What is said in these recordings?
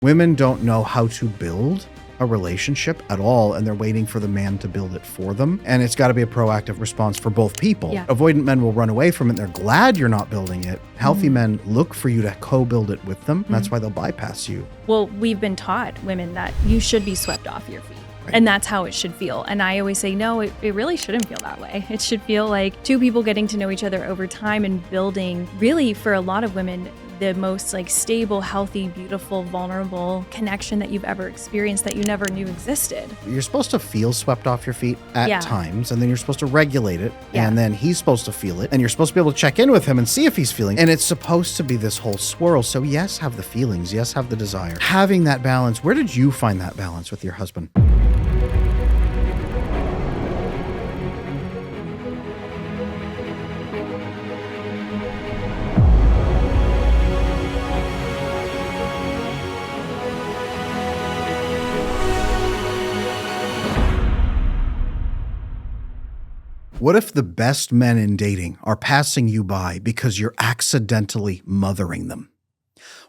Women don't know how to build a relationship at all, and they're waiting for the man to build it for them. And it's got to be a proactive response for both people. Yeah. Avoidant men will run away from it. They're glad you're not building it. Healthy men look for you to co-build it with them. That's why they'll bypass you. Well, we've been taught, women, that you should be swept off your feet. Right. And that's how it should feel. And I always say, no, it really shouldn't feel that way. It should feel like two people getting to know each other over time and building, really, for a lot of women, the most like stable, healthy, beautiful, vulnerable connection that you've ever experienced that you never knew existed. You're supposed to feel swept off your feet at Yeah. times, and then you're supposed to regulate it, Yeah. and then he's supposed to feel it, and you're supposed to be able to check in with him and see if he's feeling. And it's supposed to be this whole swirl. So yes, have the feelings. Yes, have the desire. Having that balance. Where did you find that balance with your husband? What if the best men in dating are passing you by because you're accidentally mothering them?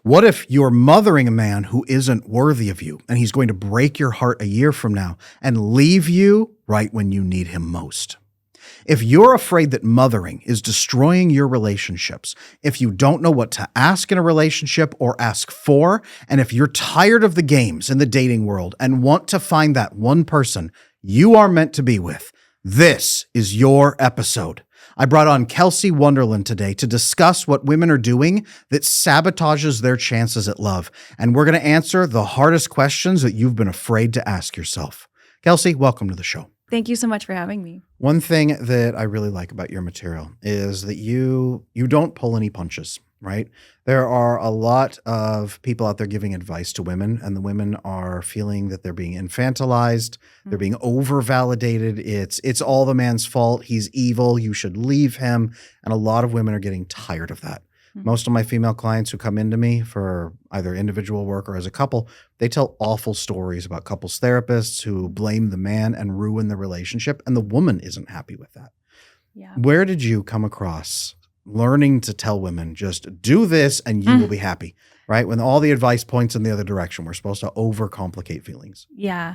What if you're mothering a man who isn't worthy of you, and he's going to break your heart a year from now and leave you right when you need him most? If you're afraid that mothering is destroying your relationships, if you don't know what to ask in a relationship or ask for, and if you're tired of the games in the dating world and want to find that one person you are meant to be with, this is your episode. I brought on Kelsey Wonderlin today to discuss what women are doing that sabotages their chances at love. And we're going to answer the hardest questions that you've been afraid to ask yourself. Kelsey, welcome to the show. Thank you so much for having me. One thing that I really like about your material is that you don't pull any punches, right? There are a lot of people out there giving advice to women, and the women are feeling that they're being infantilized, they're being over-validated. It's all the man's fault. He's evil. You should leave him. And a lot of women are getting tired of that. Most of my female clients who come into me for either individual work or as a couple, they tell awful stories about couples therapists who blame the man and ruin the relationship, and the woman isn't happy with that. Yeah. Where did you come across learning to tell women, just do this and you will be happy, right? When all the advice points in the other direction, we're supposed to overcomplicate feelings. Yeah.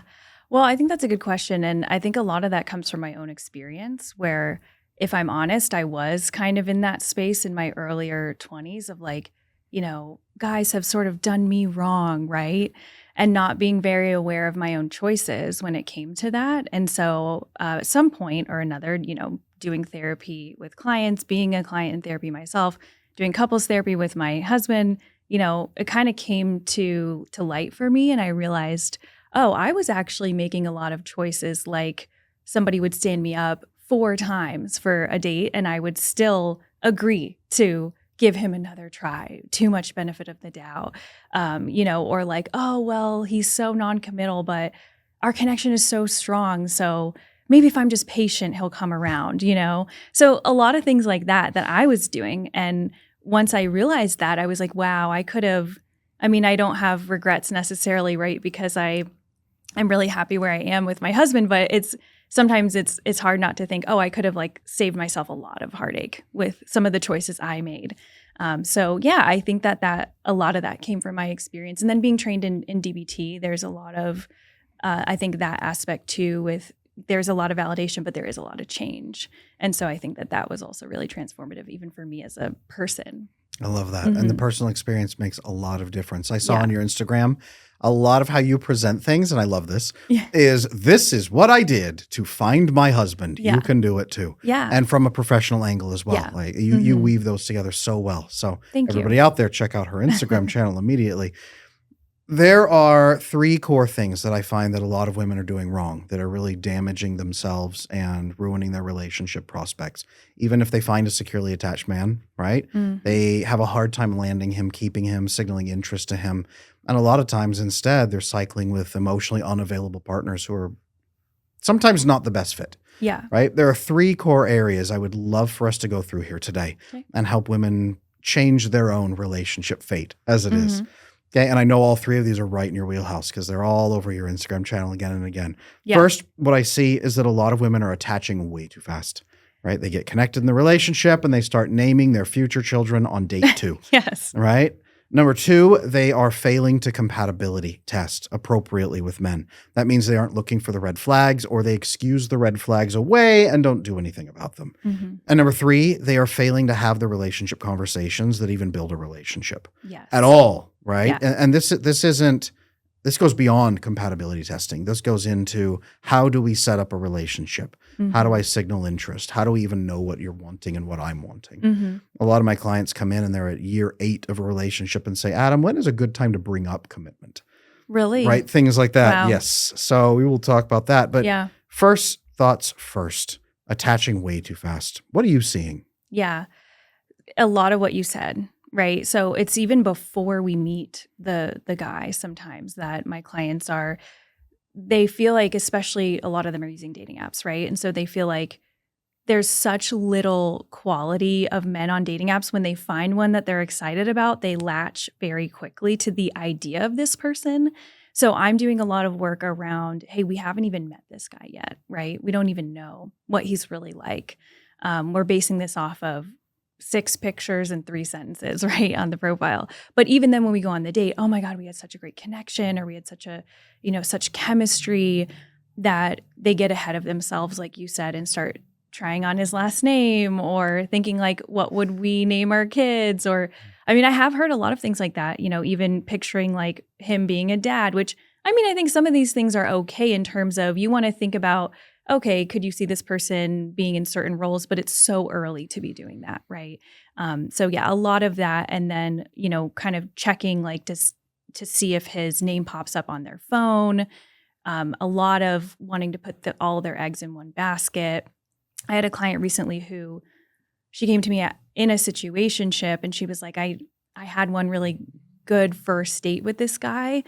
Well, I think that's a good question. And I think a lot of that comes from my own experience where, if I'm honest, I was kind of in that space in my earlier 20s of like, you know, guys have sort of done me wrong, right? And not being very aware of my own choices when it came to that. And so at some point or another, you know, doing therapy with clients, being a client in therapy myself, doing couples therapy with my husband, you know, it kind of came to light for me. And I realized, oh, I was actually making a lot of choices, like somebody would stand me up 4 times for a date and I would still agree to give him another try, too much benefit of the doubt, you know, or like, oh, well, he's so non-committal, but our connection is so strong. So maybe if I'm just patient, he'll come around, you know? So a lot of things like that I was doing. And once I realized that, I was like, wow, I could have, I mean, I don't have regrets necessarily, right? Because I'm really happy where I am with my husband, but sometimes it's hard not to think, oh, I could have like saved myself a lot of heartache with some of the choices I made. So yeah, I think that a lot of that came from my experience. And then being trained in DBT, there's a lot of, I think that aspect too with, there's a lot of validation, but there is a lot of change. And so I think that was also really transformative, even for me as a person. I love that. And the personal experience makes a lot of difference. I saw on your Instagram, a lot of how you present things, and I love this, this is what I did to find my husband. Yeah. You can do it too. Yeah. And from a professional angle as well. Yeah. Like you weave those together so well. So Thank you. everybody out there, check out her Instagram channel immediately. There are 3 core things that I find that a lot of women are doing wrong that are really damaging themselves and ruining their relationship prospects. Even if they find a securely attached man, right? They have a hard time landing him, keeping him, signaling interest to him. And a lot of times instead, they're cycling with emotionally unavailable partners who are sometimes not the best fit. Yeah. Right? There are 3 core areas I would love for us to go through here today and help women change their own relationship fate as it is. Okay, and I know all 3 of these are right in your wheelhouse because they're all over your Instagram channel again and again. Yeah. First, what I see is that a lot of women are attaching way too fast, right? They get connected in the relationship and they start naming their future children on date 2. Yes. Right? Number 2, they are failing to compatibility test appropriately with men. That means they aren't looking for the red flags, or they excuse the red flags away and don't do anything about them. Mm-hmm. And number 3, they are failing to have the relationship conversations that even build a relationship Yes. at all, right? Yeah. And this goes beyond compatibility testing. This goes into, how do we set up a relationship? Mm-hmm. How do I signal interest? How do we even know what you're wanting and what I'm wanting? Mm-hmm. A lot of my clients come in and they're at year 8 of a relationship and say, Adam, when is a good time to bring up commitment? Really? Right? Things like that. Wow. Yes. So we will talk about that. But Yeah. first thoughts first, attaching way too fast. What are you seeing? Yeah. A lot of what you said, right? So it's even before we meet the guy sometimes that my clients they feel like, especially a lot of them are using dating apps, right? And so they feel like there's such little quality of men on dating apps. When they find one that they're excited about, they latch very quickly to the idea of this person. So I'm doing a lot of work around, hey, we haven't even met this guy yet, right? We don't even know what he's really like. We're basing this off of 6 pictures and 3 sentences, right, on the profile. But even then when we go on the date, oh my God, we had such a great connection, or we had such chemistry, that they get ahead of themselves, like you said, and start trying on his last name, or thinking like, what would we name our kids? Or, I mean, I have heard a lot of things like that, even picturing like him being a dad, which, I mean, I think some of these things are okay in terms of, you want to think about, okay, could you see this person being in certain roles? But it's so early to be doing that, right? So yeah, a lot of that. And then, kind of checking like to see if his name pops up on their phone. A lot of wanting to put all their eggs in one basket. I had a client recently who, she came to me in a situationship, and she was like, I had one really good first date with this guy,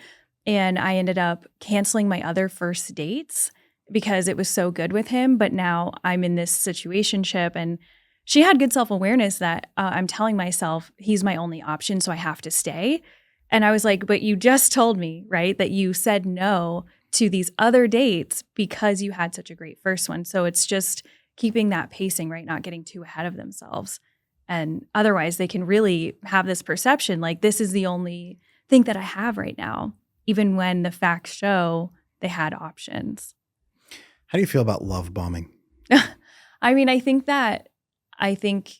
and I ended up canceling my other first dates because it was so good with him. But now I'm in this situationship, and she had good self-awareness that I'm telling myself he's my only option, so I have to stay. And I was like, but you just told me, right, that you said no to these other dates because you had such a great first one. So it's just keeping that pacing, right, not getting too ahead of themselves. And otherwise they can really have this perception like, this is the only thing that I have right now, even when the facts show they had options. How do you feel about love bombing? I mean, I think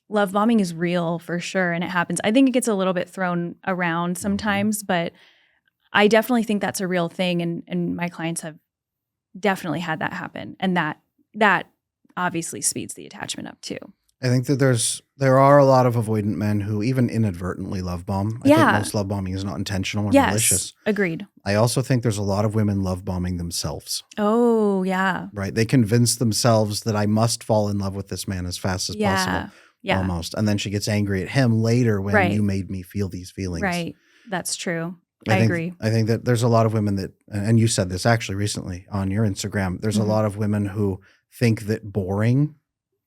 love bombing is real for sure, and it happens. I think it gets a little bit thrown around sometimes, but I definitely think that's a real thing, and my clients have definitely had that happen, and that obviously speeds the attachment up too. I think that there are a lot of avoidant men who even inadvertently love bomb. I think most love bombing is not intentional and malicious. Agreed. I also think there's a lot of women love bombing themselves. Oh, yeah. Right. They convince themselves that I must fall in love with this man as fast as possible. Yeah. Almost. And then she gets angry at him later when you made me feel these feelings. Right. That's true. I agree. I think that there's a lot of women that, and you said this actually recently on your Instagram, there's a lot of women who think that boring,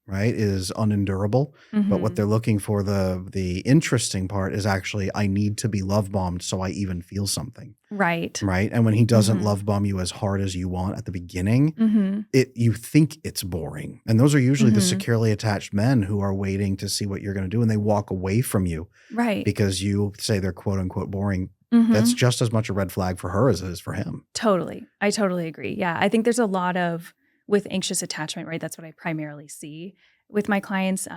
right, is unendurable. But what they're looking for, the interesting part is actually, I need to be love bombed so I even feel something. Right. Right. And when he doesn't love bomb you as hard as you want at the beginning, you think it's boring. And those are usually the securely attached men who are waiting to see what you're going to do. And they walk away from you. Right. Because you say they're quote unquote boring. That's just as much a red flag for her as it is for him. Totally. I totally agree. Yeah. I think there's a lot of, with anxious attachment, right? That's what I primarily see with my clients.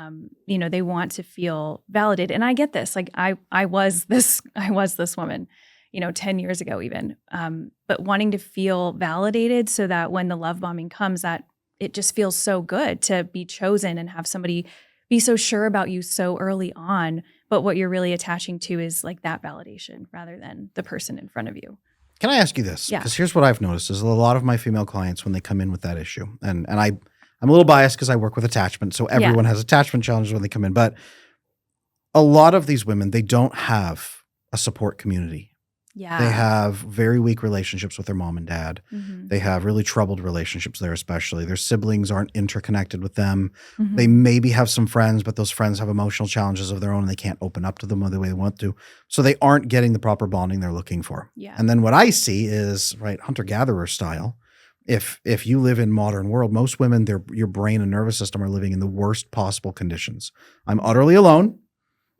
They want to feel validated. And I get this. Like I was this woman, 10 years ago even. But wanting to feel validated so that when the love bombing comes, that it just feels so good to be chosen and have somebody be so sure about you so early on. But what you're really attaching to is like that validation rather than the person in front of you. Can I ask you this? Yeah. Because here's what I've noticed is a lot of my female clients, when they come in with that issue, and I'm a little biased because I work with attachment, so everyone has attachment challenges when they come in, but a lot of these women, they don't have a support community. Yeah. They have very weak relationships with their mom and dad. They have really troubled relationships there, especially. Their siblings aren't interconnected with them. They maybe have some friends, but those friends have emotional challenges of their own and they can't open up to them the way they want to. So they aren't getting the proper bonding they're looking for. Yeah. And then what I see is, right, hunter-gatherer style. If you live in modern world, most women, your brain and nervous system are living in the worst possible conditions. I'm utterly alone.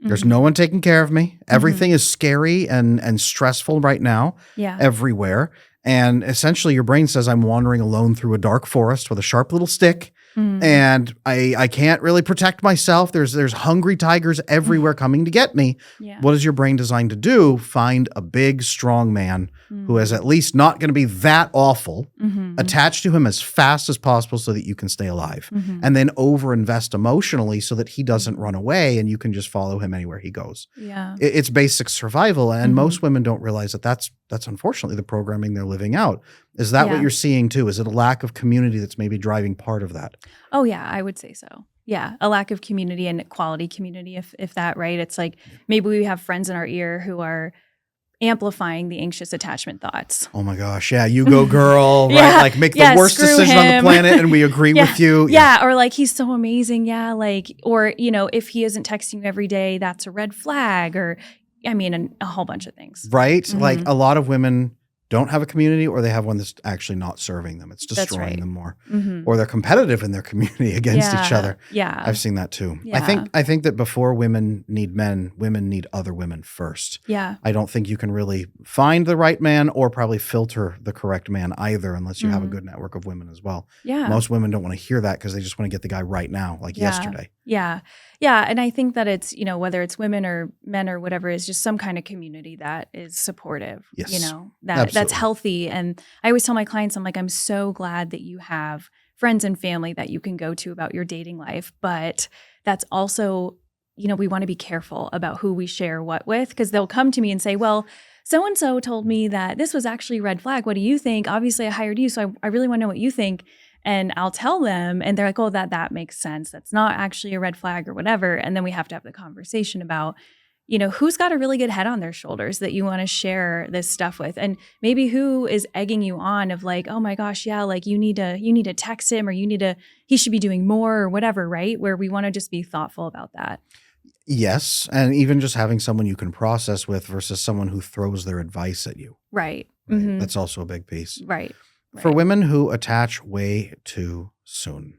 There's Mhm. no one taking care of me. Everything is scary and stressful right now, Yeah. everywhere. And essentially your brain says, I'm wandering alone through a dark forest with a sharp little stick. Mm. And I can't really protect myself. There's hungry tigers everywhere coming to get me. Yeah. What is your brain designed to do? Find a big, strong man who is Mm. at least not going to be that awful. Mhm. Attach to him as fast as possible so that you can stay alive. Mhm. And then overinvest emotionally so that he doesn't run away and you can just follow him anywhere he goes. Yeah. It's basic survival. And Mhm. most women don't realize that that's unfortunately the programming they're living out. Is that what Yeah. you're seeing too? Is it a lack of community that's maybe driving part of that? Oh yeah, I would say so. Yeah, a lack of community and quality community, if that, right? It's like maybe we have friends in our ear who are amplifying the anxious attachment thoughts. Oh my gosh. Yeah. You go girl, right? Yeah, Like make the yeah, worst screw decision on the him. planet and we agree Yeah, with you. yeah, or like he's so amazing, yeah, like, or if he isn't texting you every day, that's a red flag, or I mean, a whole bunch of things. Right? Like Mhm. a lot of women don't have a community or they have one that's actually not serving them. It's That's destroying right. them more. Mhm. Or they're competitive in their community against each Yeah, other. yeah, I've seen that too. Yeah. I think that before women need men, women need other women first. yeah, I don't think you can really find the right man or probably filter the correct man either unless you have a Mhm. good network of women as well. yeah. Most women don't want to hear that because they just want to get the guy right now, like Yeah. yesterday. Yeah. Yeah. And I think that it's, whether it's women or men or whatever, is just some kind of community that is supportive, Yes. that's Absolutely. healthy. And I always tell my clients, I'm like, I'm so glad that you have friends and family that you can go to about your dating life. But that's also, we want to be careful about who we share what with, because they'll come to me and say, well, so-and-so told me that this was actually a red flag. What do you think? Obviously I hired you, so I really want to know what you think. And I'll tell them and they're like, oh, that makes sense. That's not actually a red flag or whatever. And then we have to have the conversation about, who's got a really good head on their shoulders that you want to share this stuff with. And maybe who is egging you on of like, oh my gosh, yeah, like you need to text him, or he should be doing more or whatever, right? Where we want to just be thoughtful about that. Yes. And even just having someone you can process with versus someone who throws their advice at you. Right. Right? Mhm. That's also a big piece. Right. For Right. women who attach way too soon,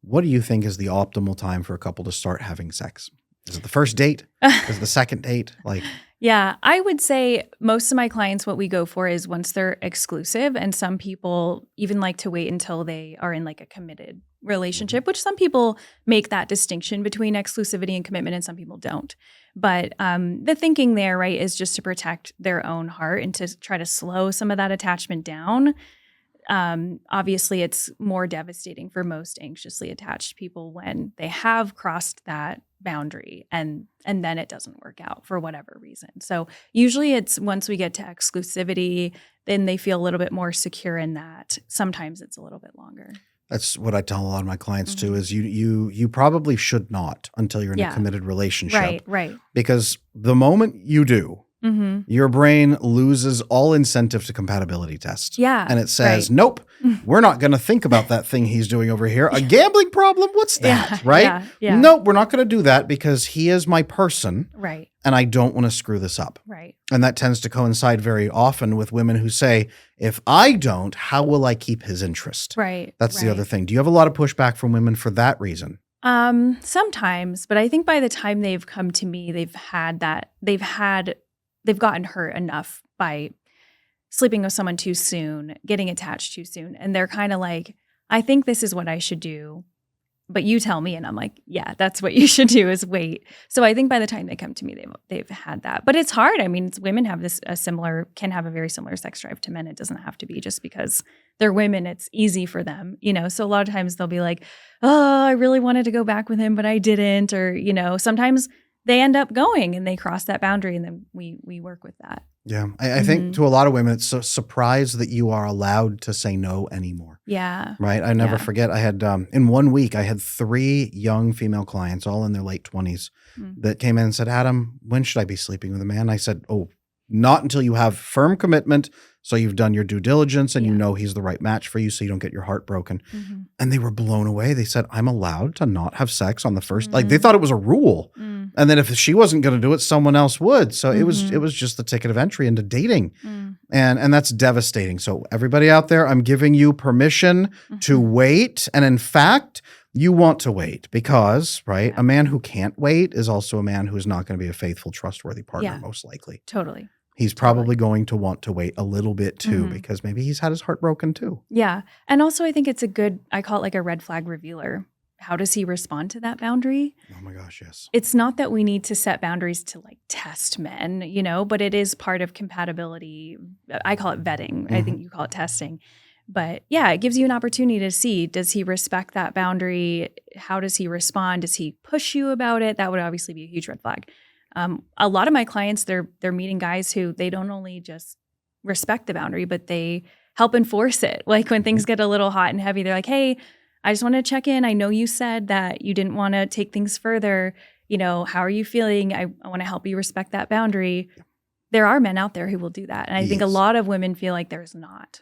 what do you think is the optimal time for a couple to start having sex? Is it the first date? Is it the second date? Like, Yeah, I would say most of my clients, what we go for is once they're exclusive, and some people even like to wait until they are in like a committed relationship, which some people make that distinction between exclusivity and commitment and some people don't. But the thinking there, right, is just to protect their own heart and to try to slow some of that attachment down. Obviously, it's more devastating for most anxiously attached people when they have crossed that boundary and then it doesn't work out for whatever reason. So usually it's once we get to exclusivity, then they feel a little bit more secure in that. Sometimes it's a little bit longer. that's what I tell a lot of my clients too, Mhm. is you probably should not until you're in a Yeah. committed relationship. Right. Because the moment you do, Mm-hmm. your brain loses all incentive to compatibility test. Yeah. And it says, right. nope, we're not going to think about that thing he's doing over here. A gambling problem? What's that? Yeah, Right? yeah. Nope, we're not going to do that because he is my person Right. and I don't want to screw this up. Right. And that tends to coincide very often with women who say, if I don't, how will I keep his interest? Right. That's the other thing. Do you have a lot of pushback from women for that reason? Sometimes, but I think by the time they've come to me, they've gotten hurt enough by sleeping with someone too soon, getting attached too soon. And they're kind of like, I think this is what I should do, but you tell me. And I'm like, yeah, that's what you should do is wait. So I think by the time they come to me, they've had that, but it's hard. I mean, women have can have a very similar sex drive to men. It doesn't have to be just because they're women. It's easy for them, so a lot of times they'll be like, oh, I really wanted to go back with him, but I didn't. Or, sometimes they end up going and they cross that boundary and then we work with that. Yeah. I think to a lot of women, it's a surprise that you are allowed to say no anymore. Yeah. Right. I never Yeah. forget. I had, in 1 week, I had 3 young female clients, all in their late 20s, that came in and said, Adam, when should I be sleeping with a man? I said, oh, not until you have firm commitment. So you've done your due diligence and you know he's the right match for you so you don't get your heart broken. Mm-hmm. And they were blown away. They said, I'm allowed to not have sex on the first, like they thought it was a rule. And then if she wasn't going to do it, someone else would. So it was just the ticket of entry into dating. And that's devastating. So everybody out there, I'm giving you permission to wait. And in fact, You want to wait because, right, Yeah. a man who can't wait is also a man who is not going to be a faithful, trustworthy partner, Yeah. most likely. Totally. He's probably going to want to wait a little bit too, Mhm. because maybe he's had his heart broken too. Yeah. And also I think it's a good, I call it like a red flag revealer. How does he respond to that boundary? Oh my gosh, yes. It's not that we need to set boundaries to like test men, but it is part of compatibility. I call it vetting. I think you call it testing. But yeah, it gives you an opportunity to see, does he respect that boundary? How does he respond? Does he push you about it? That would obviously be a huge red flag. A lot of my clients, they're meeting guys who they don't only just respect the boundary, but they help enforce it. Like when things get a little hot and heavy, they're like, hey, I just want to check in. I know you said that you didn't want to take things further. How are you feeling? I want to help you respect that boundary. There are men out there who will do that. And I think a Yes. lot of women feel like there's not.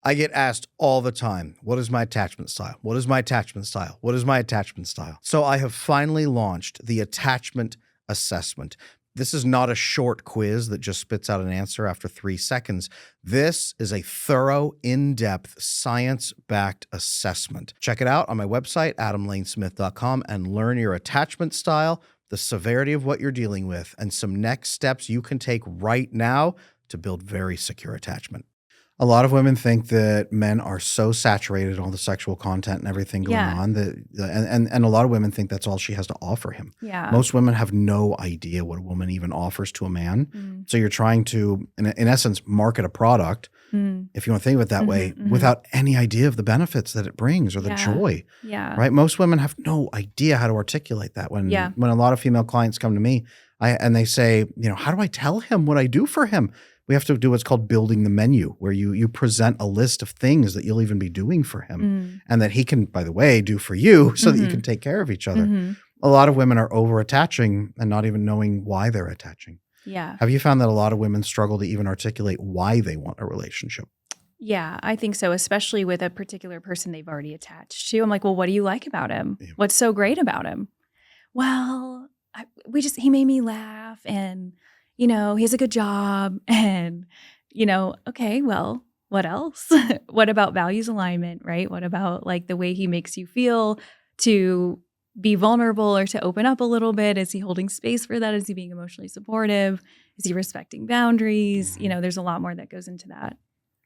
I get asked all the time, what is my attachment style? What is my attachment style? What is my attachment style? So I have finally launched the attachment assessment. This is not a short quiz that just spits out an answer after 3 seconds. This is a thorough, in-depth, science-backed assessment. Check it out on my website, adamlanesmith.com, and learn your attachment style, the severity of what you're dealing with, and some next steps you can take right now to build very secure attachment. A lot of women think that men are so saturated in all the sexual content and everything going on that, and a lot of women think that's all she has to offer him. Yeah. Most women have no idea what a woman even offers to a man. So you're trying to, in essence, market a product, if you want to think of it that way, without any idea of the benefits that it brings or the joy. Yeah. Right? Most women have no idea how to articulate that. When a lot of female clients come to me and they say, how do I tell him what I do for him? We have to do what's called building the menu, where you present a list of things that you'll even be doing for him and that he can, by the way, do for you so that you can take care of each other. A lot of women are over-attaching and not even knowing why they're attaching. Yeah. Have you found that a lot of women struggle to even articulate why they want a relationship? Yeah, I think so, especially with a particular person they've already attached to. I'm like, well, what do you like about him? Yeah. What's so great about him? Well, he made me laugh and he has a good job and, okay, well, what else? What about values alignment, right? What about like the way he makes you feel to be vulnerable or to open up a little bit? Is he holding space for that? Is he being emotionally supportive? Is he respecting boundaries? There's a lot more that goes into that.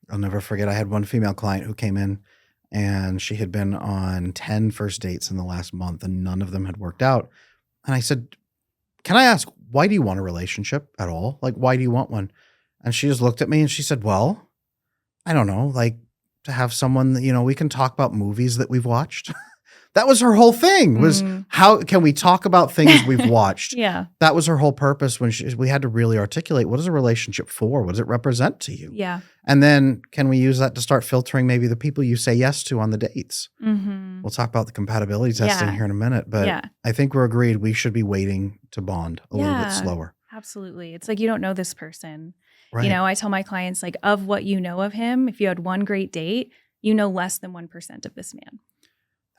I'll never forget. I had one female client who came in and she had been on 10 first dates in the last month and none of them had worked out. And I said, can I ask, why do you want a relationship at all? Like, why do you want one? And she just looked at me and she said, well, I don't know, like to have someone that, we can talk about movies that we've watched. That was her whole thing was how can we talk about things we've watched? Yeah. That was her whole purpose when we had to really articulate, what is a relationship for? What does it represent to you? Yeah. And then can we use that to start filtering maybe the people you say yes to on the dates? We'll talk about the compatibility testing here in a minute, but I think we're agreed we should be waiting to bond a little bit slower. Absolutely. It's like you don't know this person. Right. I tell my clients, like, of what you know of him, if you had one great date, you know less than 1% of this man.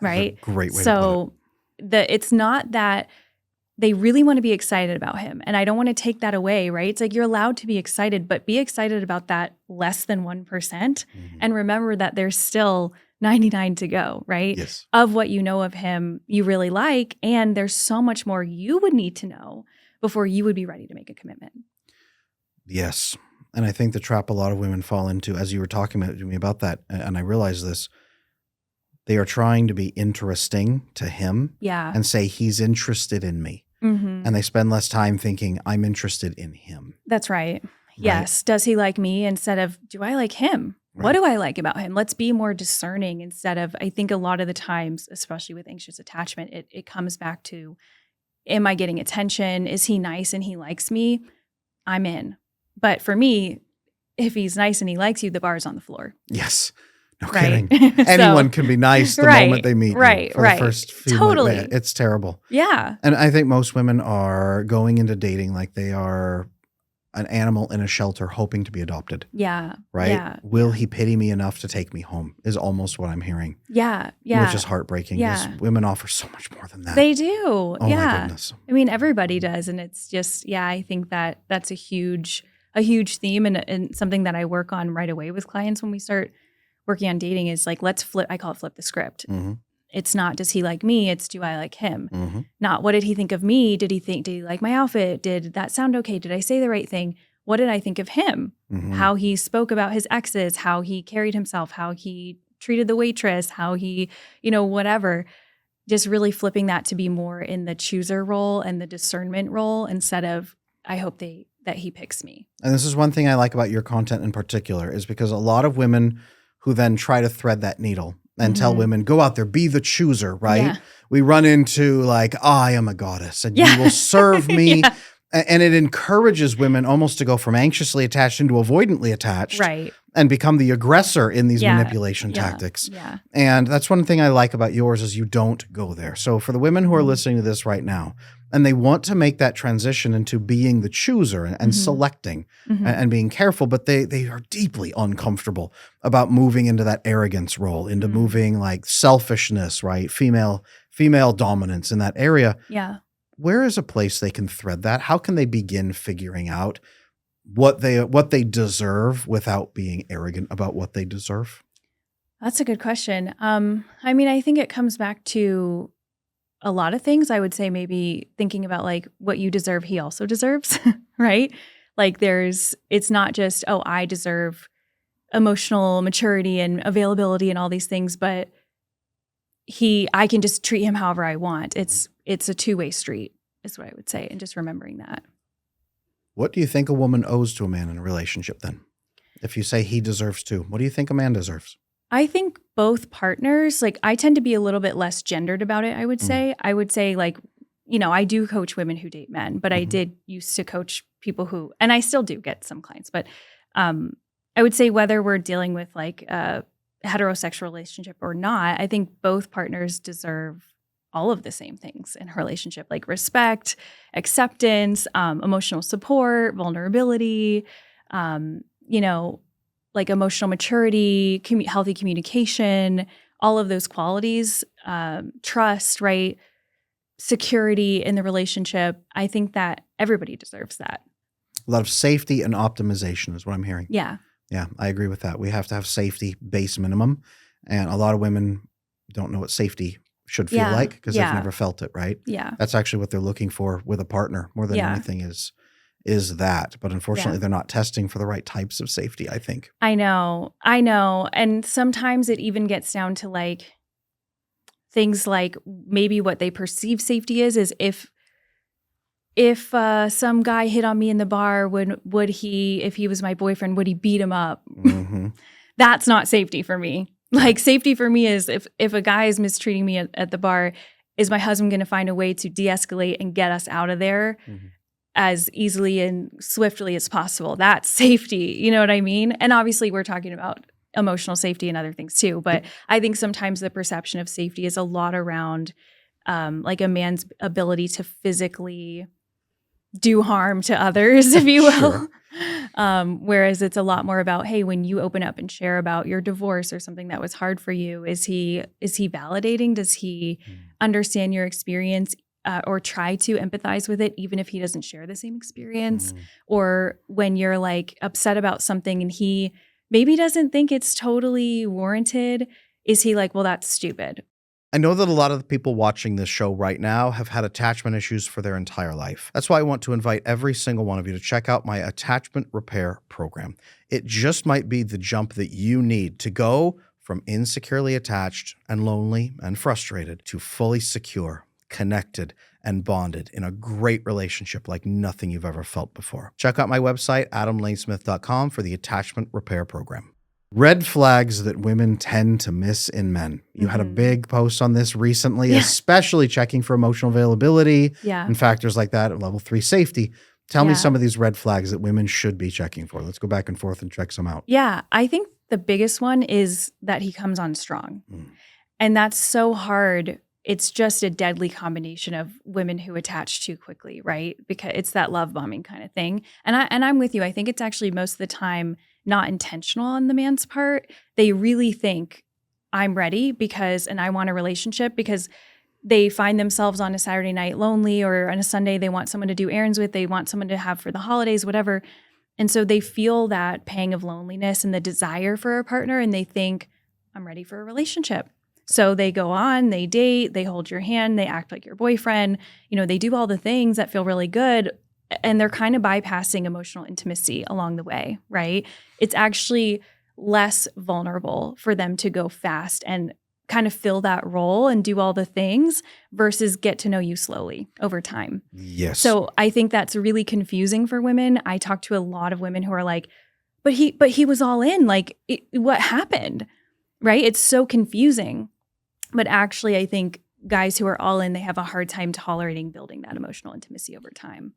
Right? Great way to put it. It's not that they really want to be excited about him. And I don't want to take that away, right? It's like you're allowed to be excited, but be excited about that less than 1%. And remember that there's still 99 to go, right? Yes. Of what you know of him, you really like. And there's so much more you would need to know before you would be ready to make a commitment. Yes. And I think the trap a lot of women fall into, as you were talking to me about that, and I realized this, they are trying to be interesting to him and say he's interested in me. And they spend less time thinking I'm interested in him. That's right. Yes. Does he like me instead of do I like him? What do I like about him? Let's be more discerning instead of, I think a lot of the times, especially with anxious attachment, it comes back to, am I getting attention? Is he nice and he likes me? I'm in. But for me, if he's nice and he likes you, the bar's on the floor. Yes. No kidding. Anyone can be nice the moment they meet you. For the first few minutes. It's terrible. Yeah. And I think most women are going into dating like they are an animal in a shelter hoping to be adopted. Yeah. Right? Yeah. Will he pity me enough to take me home is almost what I'm hearing. Yeah. Yeah. Which is heartbreaking because women offer so much more than that. They do. Oh my goodness. I mean, everybody does. And it's just, I think that's a huge theme and something that I work on right away with clients when we start working on dating is like, I call it flip the script. It's not, does he like me? It's, do I like him? Mm-hmm. Not, what did he think of me? Did he like my outfit? Did that sound okay? Did I say the right thing? What did I think of him? Mm-hmm. How he spoke about his exes, how he carried himself, how he treated the waitress, how he, whatever. Just really flipping that to be more in the chooser role and the discernment role instead of, I hope that he picks me. And this is one thing I like about your content in particular, is because a lot of women who then try to thread that needle and tell women, go out there, be the chooser, right? Yeah. We run into like, I am a goddess and you will serve me. Yeah. And it encourages women almost to go from anxiously attached into avoidantly attached. Right. And become the aggressor in these manipulation tactics. Yeah. And that's one thing I like about yours, is you don't go there. So for the women who are listening to this right now, and they want to make that transition into being the chooser and selecting and being careful, but they are deeply uncomfortable about moving into that arrogance role, into moving like selfishness, right? Female dominance in that area. Yeah. Where is a place they can thread that? How can they begin figuring out what they deserve without being arrogant about what they deserve? That's a good question. I think it comes back to a lot of things. I would say maybe thinking about like what you deserve, he also deserves, right? Like it's not just, oh, I deserve emotional maturity and availability and all these things, but I can just treat him however I want. It's a two-way street is what I would say. And just remembering that. What do you think a woman owes to a man in a relationship then? If you say he deserves to, what do you think a man deserves? I think both partners, like I tend to be a little bit less gendered about it, I would say. I would say like, I do coach women who date men, but I did used to coach people who, and I still do get some clients, but I would say whether we're dealing with like a heterosexual relationship or not, I think both partners deserve all of the same things in a relationship, like respect, acceptance, emotional support, vulnerability, like emotional maturity, healthy communication, all of those qualities, trust, right? Security in the relationship. I think that everybody deserves that. A lot of safety and optimization is what I'm hearing. Yeah. Yeah, I agree with that. We have to have safety base minimum. And a lot of women don't know what safety should feel like because they've never felt it, right? Yeah. That's actually what they're looking for with a partner more than anything is that. But unfortunately, they're not testing for the right types of safety, I think. I know. And sometimes it even gets down to like things like maybe what they perceive safety is if some guy hit on me in the bar, would he, if he was my boyfriend, would he beat him up? That's not safety for me. Like safety for me is if a guy is mistreating me at the bar, is my husband going to find a way to de-escalate and get us out of there as easily and swiftly as possible? That's safety. You know what I mean? And obviously we're talking about emotional safety and other things too. But I think sometimes the perception of safety is a lot around like a man's ability to physically do harm to others, if you will. Whereas it's a lot more about, hey, when you open up and share about your divorce or something that was hard for you, is he validating? Does he understand your experience or try to empathize with it, even if he doesn't share the same experience? Or when you're like upset about something and he maybe doesn't think it's totally warranted, is he like, well, that's stupid? I know that a lot of the people watching this show right now have had attachment issues for their entire life. That's why I want to invite every single one of you to check out my attachment repair program. It just might be the jump that you need to go from insecurely attached and lonely and frustrated to fully secure, connected, and bonded in a great relationship like nothing you've ever felt before. Check out my website, adamlanesmith.com, for the attachment repair program. Red flags that women tend to miss in men. You had a big post on this recently, especially checking for emotional availability and factors like that at level 3 safety. Tell me some of these red flags that women should be checking for. Let's go back and forth and check some out. Yeah, I think the biggest one is that he comes on strong. And that's so hard. It's just a deadly combination of women who attach too quickly, right? Because it's that love bombing kind of thing. And I'm with you. I think it's actually most of the time not intentional on the man's part. They really think I'm ready and I want a relationship because they find themselves on a Saturday night lonely, or on a Sunday they want someone to do errands with, they want someone to have for the holidays, whatever. And so they feel that pang of loneliness and the desire for a partner, and they think, I'm ready for a relationship. So they go on, they date, they hold your hand, they act like your boyfriend. They do all the things that feel really good, and they're kind of bypassing emotional intimacy along the way, right? It's actually less vulnerable for them to go fast and kind of fill that role and do all the things versus get to know you slowly over time. Yes. So I think that's really confusing for women. I talk to a lot of women who are like, but he was all in. Like, what happened? Right? It's so confusing. But actually, I think guys who are all in, they have a hard time tolerating building that emotional intimacy over time.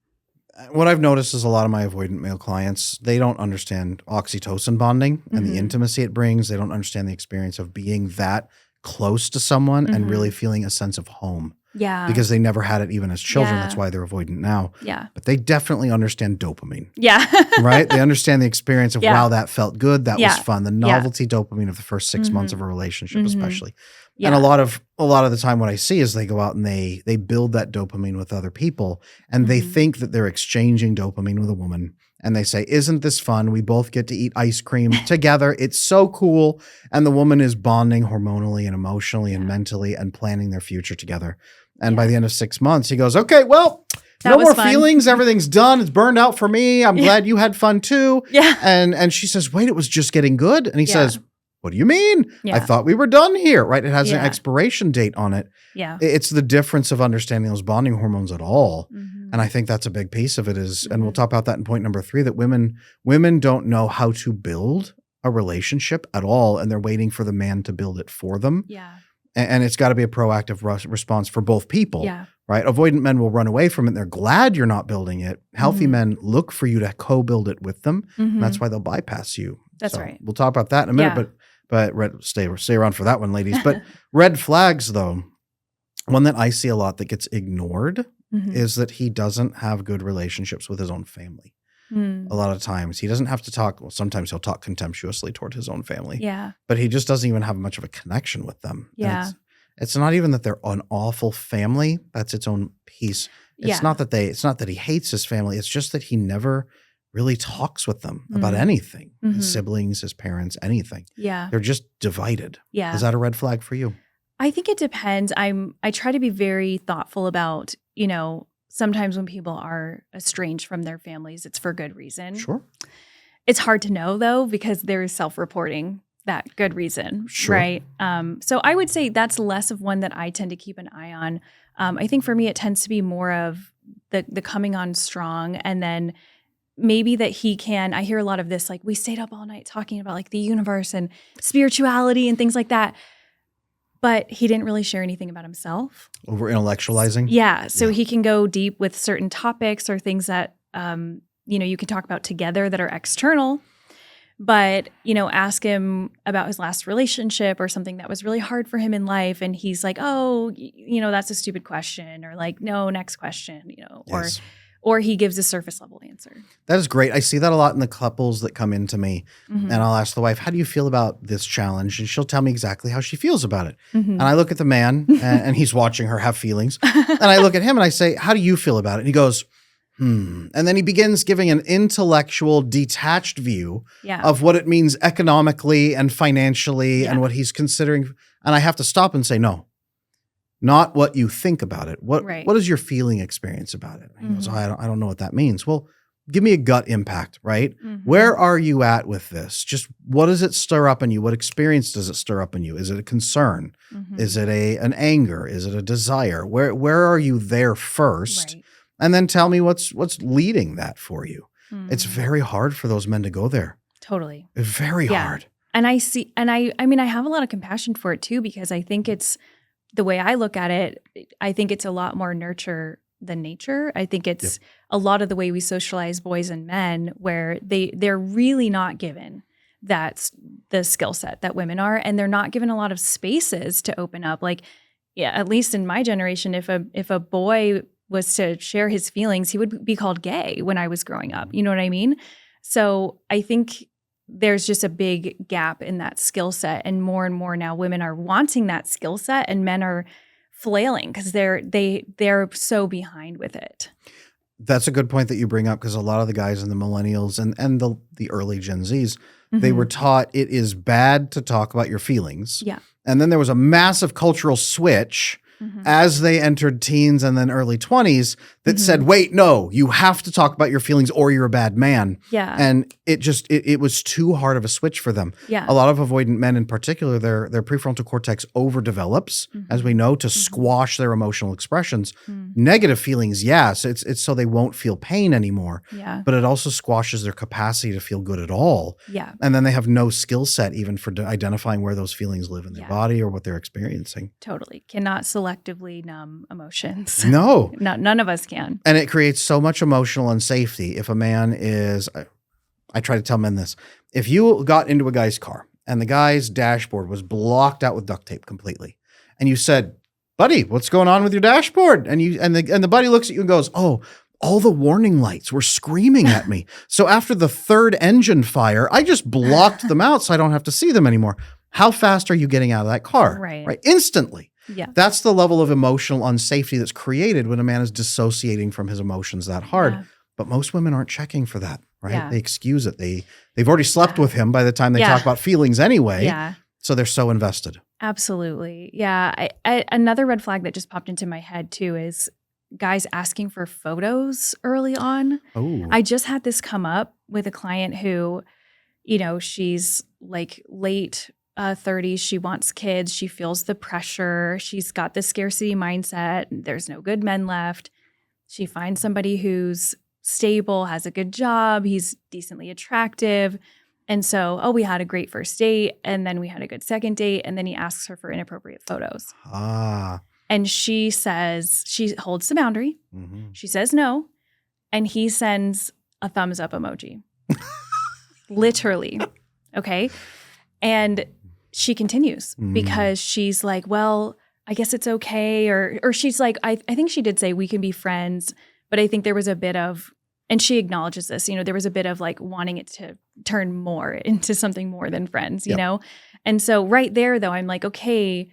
What I've noticed is a lot of my avoidant male clients, they don't understand oxytocin bonding and the intimacy it brings. They don't understand the experience of being that close to someone and really feeling a sense of home. Yeah. Because they never had it even as children. Yeah. That's why they're avoidant now. Yeah. But they definitely understand dopamine. Yeah. Right? They understand the experience of, Yeah. wow, that felt good. That Yeah. was fun. The novelty dopamine of the first 6 months of a relationship, especially. Yeah. And a lot of the time what I see is they go out and they build that dopamine with other people, and they think that they're exchanging dopamine with a woman. And they say, isn't this fun? We both get to eat ice cream together. It's so cool. And the woman is bonding hormonally and emotionally and mentally and planning their future together. And by the end of 6 months, he goes, okay, well, That no was more fun. feelings. Everything's done. It's burned out for me. I'm glad you had fun too. Yeah. And she says, wait, it was just getting good. And he says, what do you mean? Yeah. I thought we were done here, right? It has an Yeah. expiration date on it. Yeah. It's the difference of understanding those bonding hormones at all. And I think that's a big piece of it is, and we'll talk about that in point number 3, that women don't know how to build a relationship at all. And they're waiting for the man to build it for them. Yeah. And it's got to be a proactive response for both people. Yeah. Right? Avoidant men will run away from it. They're glad you're not building it. Healthy men look for you to co-build it with them. And that's why they'll bypass you. That's right. We'll talk about that in a minute, but stay around for that one, ladies. But red flags, though, one that I see a lot that gets ignored is that he doesn't have good relationships with his own family. A lot of times he doesn't have to talk. Well, sometimes he'll talk contemptuously toward his own family. Yeah. But he just doesn't even have much of a connection with them. Yeah. It's not even that they're an awful family. That's its own piece. It's not that he hates his family. It's just that he never really talks with them about anything. His siblings, his parents, anything. Yeah. They're just divided. Yeah. Is that a red flag for you? I think it depends. I try to be very thoughtful about, sometimes when people are estranged from their families, it's for good reason. Sure. It's hard to know, though, because there is self-reporting that good reason, Sure. right? So I would say that's less of one that I tend to keep an eye on. I think for me, it tends to be more of the coming on strong, and then maybe that he can, I hear a lot of this, like we stayed up all night talking about like the universe and spirituality and things like that. But he didn't really share anything about himself. Over intellectualizing? Yeah. So he can go deep with certain topics or things that, you can talk about together that are external. But, ask him about his last relationship or something that was really hard for him in life. And he's like, oh, that's a stupid question. Or like, no, next question, Yes. or he gives a surface level answer. That is great. I see that a lot in the couples that come into me. And I'll ask the wife, how do you feel about this challenge? And she'll tell me exactly how she feels about it. And I look at the man and he's watching her have feelings. And I look at him and I say, how do you feel about it? And he goes, And then he begins giving an intellectual, detached view of what it means economically and financially and what he's considering. And I have to stop and say, no, not what you think about it. What is your feeling experience about it? And he goes, I don't know what that means. Well, give me a gut impact, right? Where are you at with this? Just what does it stir up in you? What experience does it stir up in you? Is it a concern? Is it an anger? Is it a desire? Where are you there first? Right. And then tell me what's leading that for you. It's very hard for those men to go there. Totally. It's very hard. And I see, and I mean, I have a lot of compassion for it too, because I think it's, the way I look at it, I think it's a lot more nurture than nature. I think it's a lot of the way we socialize boys and men, where they're really not given that's the skill set that women are, and they're not given a lot of spaces to open up. Like, at least in my generation, if a boy was to share his feelings, he would be called gay when I was growing up. You know what I mean? So I think there's just a big gap in that skill set, and more now women are wanting that skill set, and men are flailing because they're so behind with it. That's a good point that you bring up, because a lot of the guys in the millennials and the early Gen Zs, they were taught it is bad to talk about your feelings. Yeah. And then there was a massive cultural switch as they entered teens and then early 20s that said, wait, no, you have to talk about your feelings or you're a bad man. Yeah. And it was too hard of a switch for them. Yeah. A lot of avoidant men in particular, their prefrontal cortex overdevelops, as we know, to squash their emotional expressions. Negative feelings, yes, it's so they won't feel pain anymore. Yeah. But it also squashes their capacity to feel good at all. Yeah. And then they have no skill set even for identifying where those feelings live in their body or what they're experiencing. Totally. Cannot selectively numb emotions. No. None of us can. And it creates so much emotional unsafety if a man is, I try to tell men this, if you got into a guy's car and the guy's dashboard was blocked out with duct tape completely, and you said, buddy, what's going on with your dashboard? And the buddy looks at you and goes, oh, all the warning lights were screaming at me. So after the third engine fire, I just blocked them out so I don't have to see them anymore. How fast are you getting out of that car? Right. Instantly. Yeah. That's the level of emotional unsafety that's created when a man is dissociating from his emotions that hard. Yeah. But most women aren't checking for that, right? Yeah. They excuse it. They've already slept with him by the time they talk about feelings anyway. Yeah. So they're so invested. Absolutely. Yeah. Another red flag that just popped into my head too is guys asking for photos early on. Oh. I just had this come up with a client who, she's like late 30s. She wants kids. She feels the pressure. She's got the scarcity mindset. There's no good men left. She finds somebody who's stable, has a good job. He's decently attractive. And so, we had a great first date, and then we had a good second date, and then he asks her for inappropriate photos. And she says, she holds the boundary. She says no, and he sends a thumbs up emoji. Literally. Okay? And she continues because she's like, well, I guess it's okay. Or she's like, I think she did say we can be friends, but I think there was a bit of, and she acknowledges this, there was a bit of like wanting it to turn more into something more than friends, you know? And so right there though, I'm like, okay,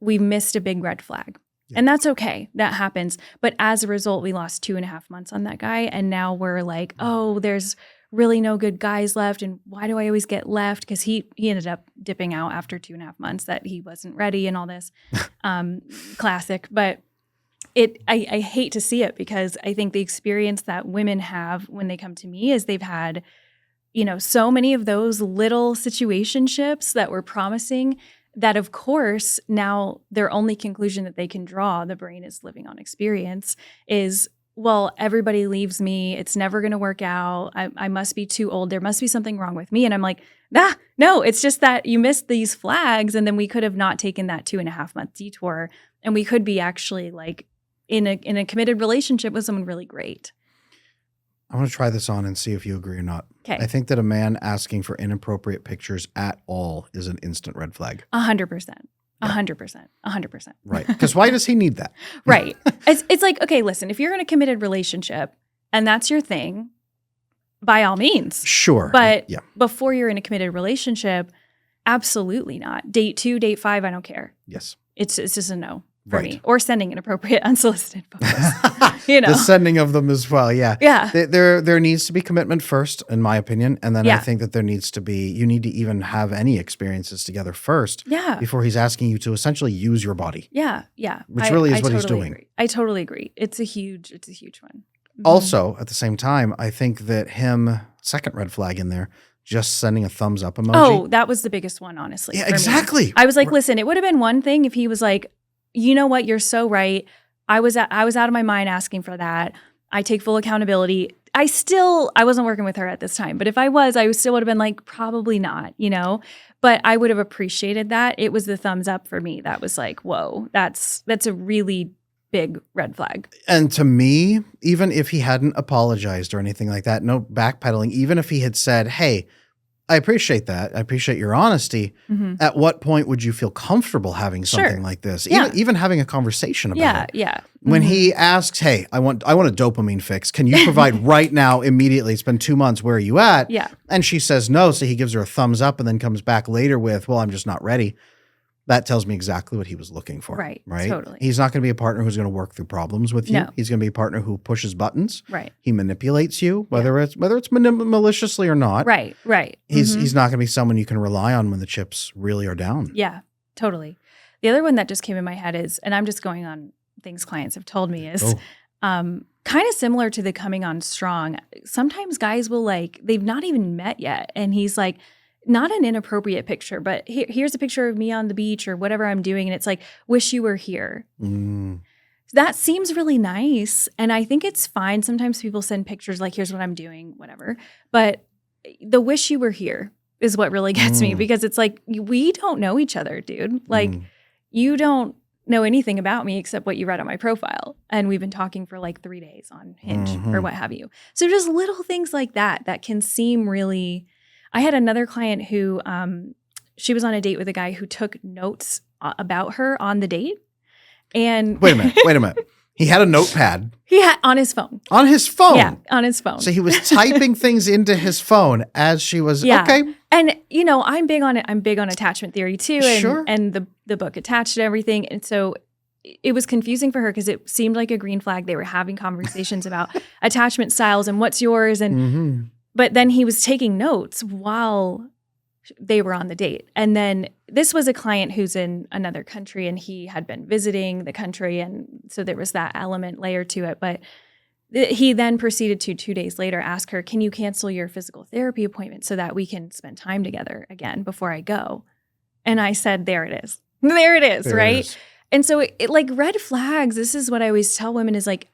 we missed a big red flag. And that's okay. That happens. But as a result, we lost 2.5 months on that guy. And now we're like, oh, there's really no good guys left. And why do I always get left? Because he ended up dipping out after 2.5 months that he wasn't ready and all this. Classic. But I hate to see it because I think the experience that women have when they come to me is they've had, so many of those little situationships that were promising that, of course, now their only conclusion that they can draw, the brain is living on experience, is, well, everybody leaves me. It's never going to work out. I must be too old. There must be something wrong with me. And I'm like, no, it's just that you missed these flags. And then we could have not taken that 2.5 month detour. And we could be actually like in a committed relationship with someone really great. I want to try this on and see if you agree or not. Okay. I think that a man asking for inappropriate pictures at all is an instant red flag. 100%. 100%. Right. Because why does he need that? Right. It's like, okay, listen, if you're in a committed relationship and that's your thing, by all means. Sure. But before you're in a committed relationship, absolutely not. Date 2, date 5, I don't care. Yes. It's just a no for me. Or sending inappropriate unsolicited photos. The sending of them as well. Yeah. Yeah. There needs to be commitment first, in my opinion. And then I Yeah. think that you need to even have any experiences together first. Yeah. Before he's asking you to essentially use your body. Yeah. Yeah. Which really is what he's doing. Agree. I totally agree. It's a huge one. Also, at the same time, I think that second red flag in there, just sending a thumbs up emoji. Oh, that was the biggest one, honestly. Yeah, for me. exactly. I was like, listen, it would have been one thing if he was like, you know what, you're so right. I was out of my mind asking for that. I take full accountability. I wasn't working with her at this time, but if I still would have been like, probably not, but I would have appreciated that. It was the thumbs up for me. That was like, whoa, that's a really big red flag. And to me, even if he hadn't apologized or anything like that, no backpedaling, even if he had said, hey, I appreciate that. I appreciate your honesty. At what point would you feel comfortable having something like this? Yeah. Even having a conversation about it. Yeah. When he asks, hey, I want a dopamine fix. Can you provide right now, immediately? It's been 2 months. Where are you at? Yeah. And she says no. So he gives her a thumbs up and then comes back later with, well, I'm just not ready. That tells me exactly what he was looking for. Right. Totally. He's not going to be a partner who's going to work through problems with you. No. He's going to be a partner who pushes buttons. Right. He manipulates you, whether it's maliciously or not. Right. He's not going to be someone you can rely on when the chips really are down. Yeah. Totally. The other one that just came in my head is, and I'm just going on things clients have told me, is kind of similar to the coming on strong. Sometimes guys will they've not even met yet. And he's like, not an inappropriate picture, but here's a picture of me on the beach or whatever I'm doing. And it's like, wish you were here. That seems really nice. And I think it's fine. Sometimes people send pictures like, here's what I'm doing, whatever. But the wish you were here is what really gets me, because it's like, we don't know each other, dude. Like, you don't know anything about me except what you read on my profile. And we've been talking for like 3 days on Hinge or what have you. So just little things like that can seem really... I had another client who, she was on a date with a guy who took notes about her on the date. And Wait a minute. He had a notepad. He had on his phone. On his phone? Yeah, on his phone. So he was typing things into his phone as she was, okay. And, I'm big on it. I'm big on attachment theory too. And, Sure. And the book attached and everything. And so it was confusing for her because it seemed like a green flag. They were having conversations about attachment styles and what's yours. And but then he was taking notes while they were on the date. And then this was a client who's in another country and he had been visiting the country. And so there was that element layer to it. But he then proceeded to 2 days later ask her, can you cancel your physical therapy appointment so that we can spend time together again before I go? And I said, there it is. There it is, There right? it is. And so it like red flags, this is what I always tell women is like,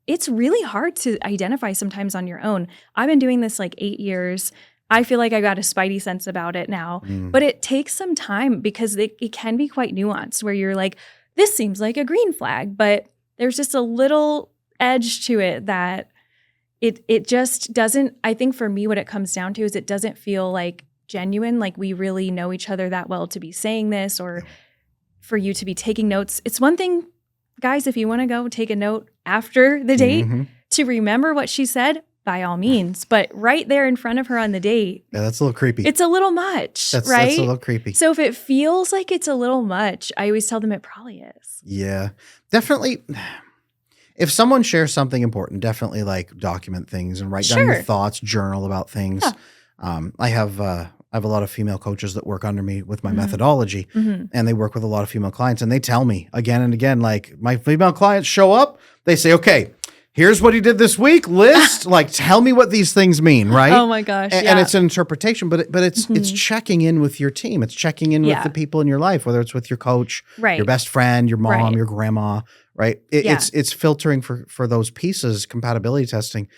it's really hard to identify sometimes on your own. I've been doing this like 8 years. I feel like I got a spidey sense about it now, but it takes some time because it can be quite nuanced where you're like, this seems like a green flag, but there's just a little edge to it that it just doesn't, I think for me, what it comes down to is it doesn't feel like genuine, like we really know each other that well to be saying this or for you to be taking notes. It's one thing, guys, if you want to go take a note after the date to remember what she said, by all means. But right there in front of her on the date, Yeah, that's a little creepy. it's a little much, right? That's a little creepy. So if it feels like it's a little much, I always tell them it probably is. Yeah, definitely. If someone shares something important, definitely like document things and write down your thoughts, journal about things. Yeah. I have a lot of female coaches that work under me with my methodology, and they work with a lot of female clients, and they tell me again and again, like my female clients show up, they say, okay, here's what he did this week, list, like tell me what these things mean, right? Oh my gosh. And it's an interpretation, but it's checking in with your team. It's checking in with the people in your life, whether it's with your coach, your best friend, your mom, your grandma, right? It's filtering for those pieces, compatibility testing.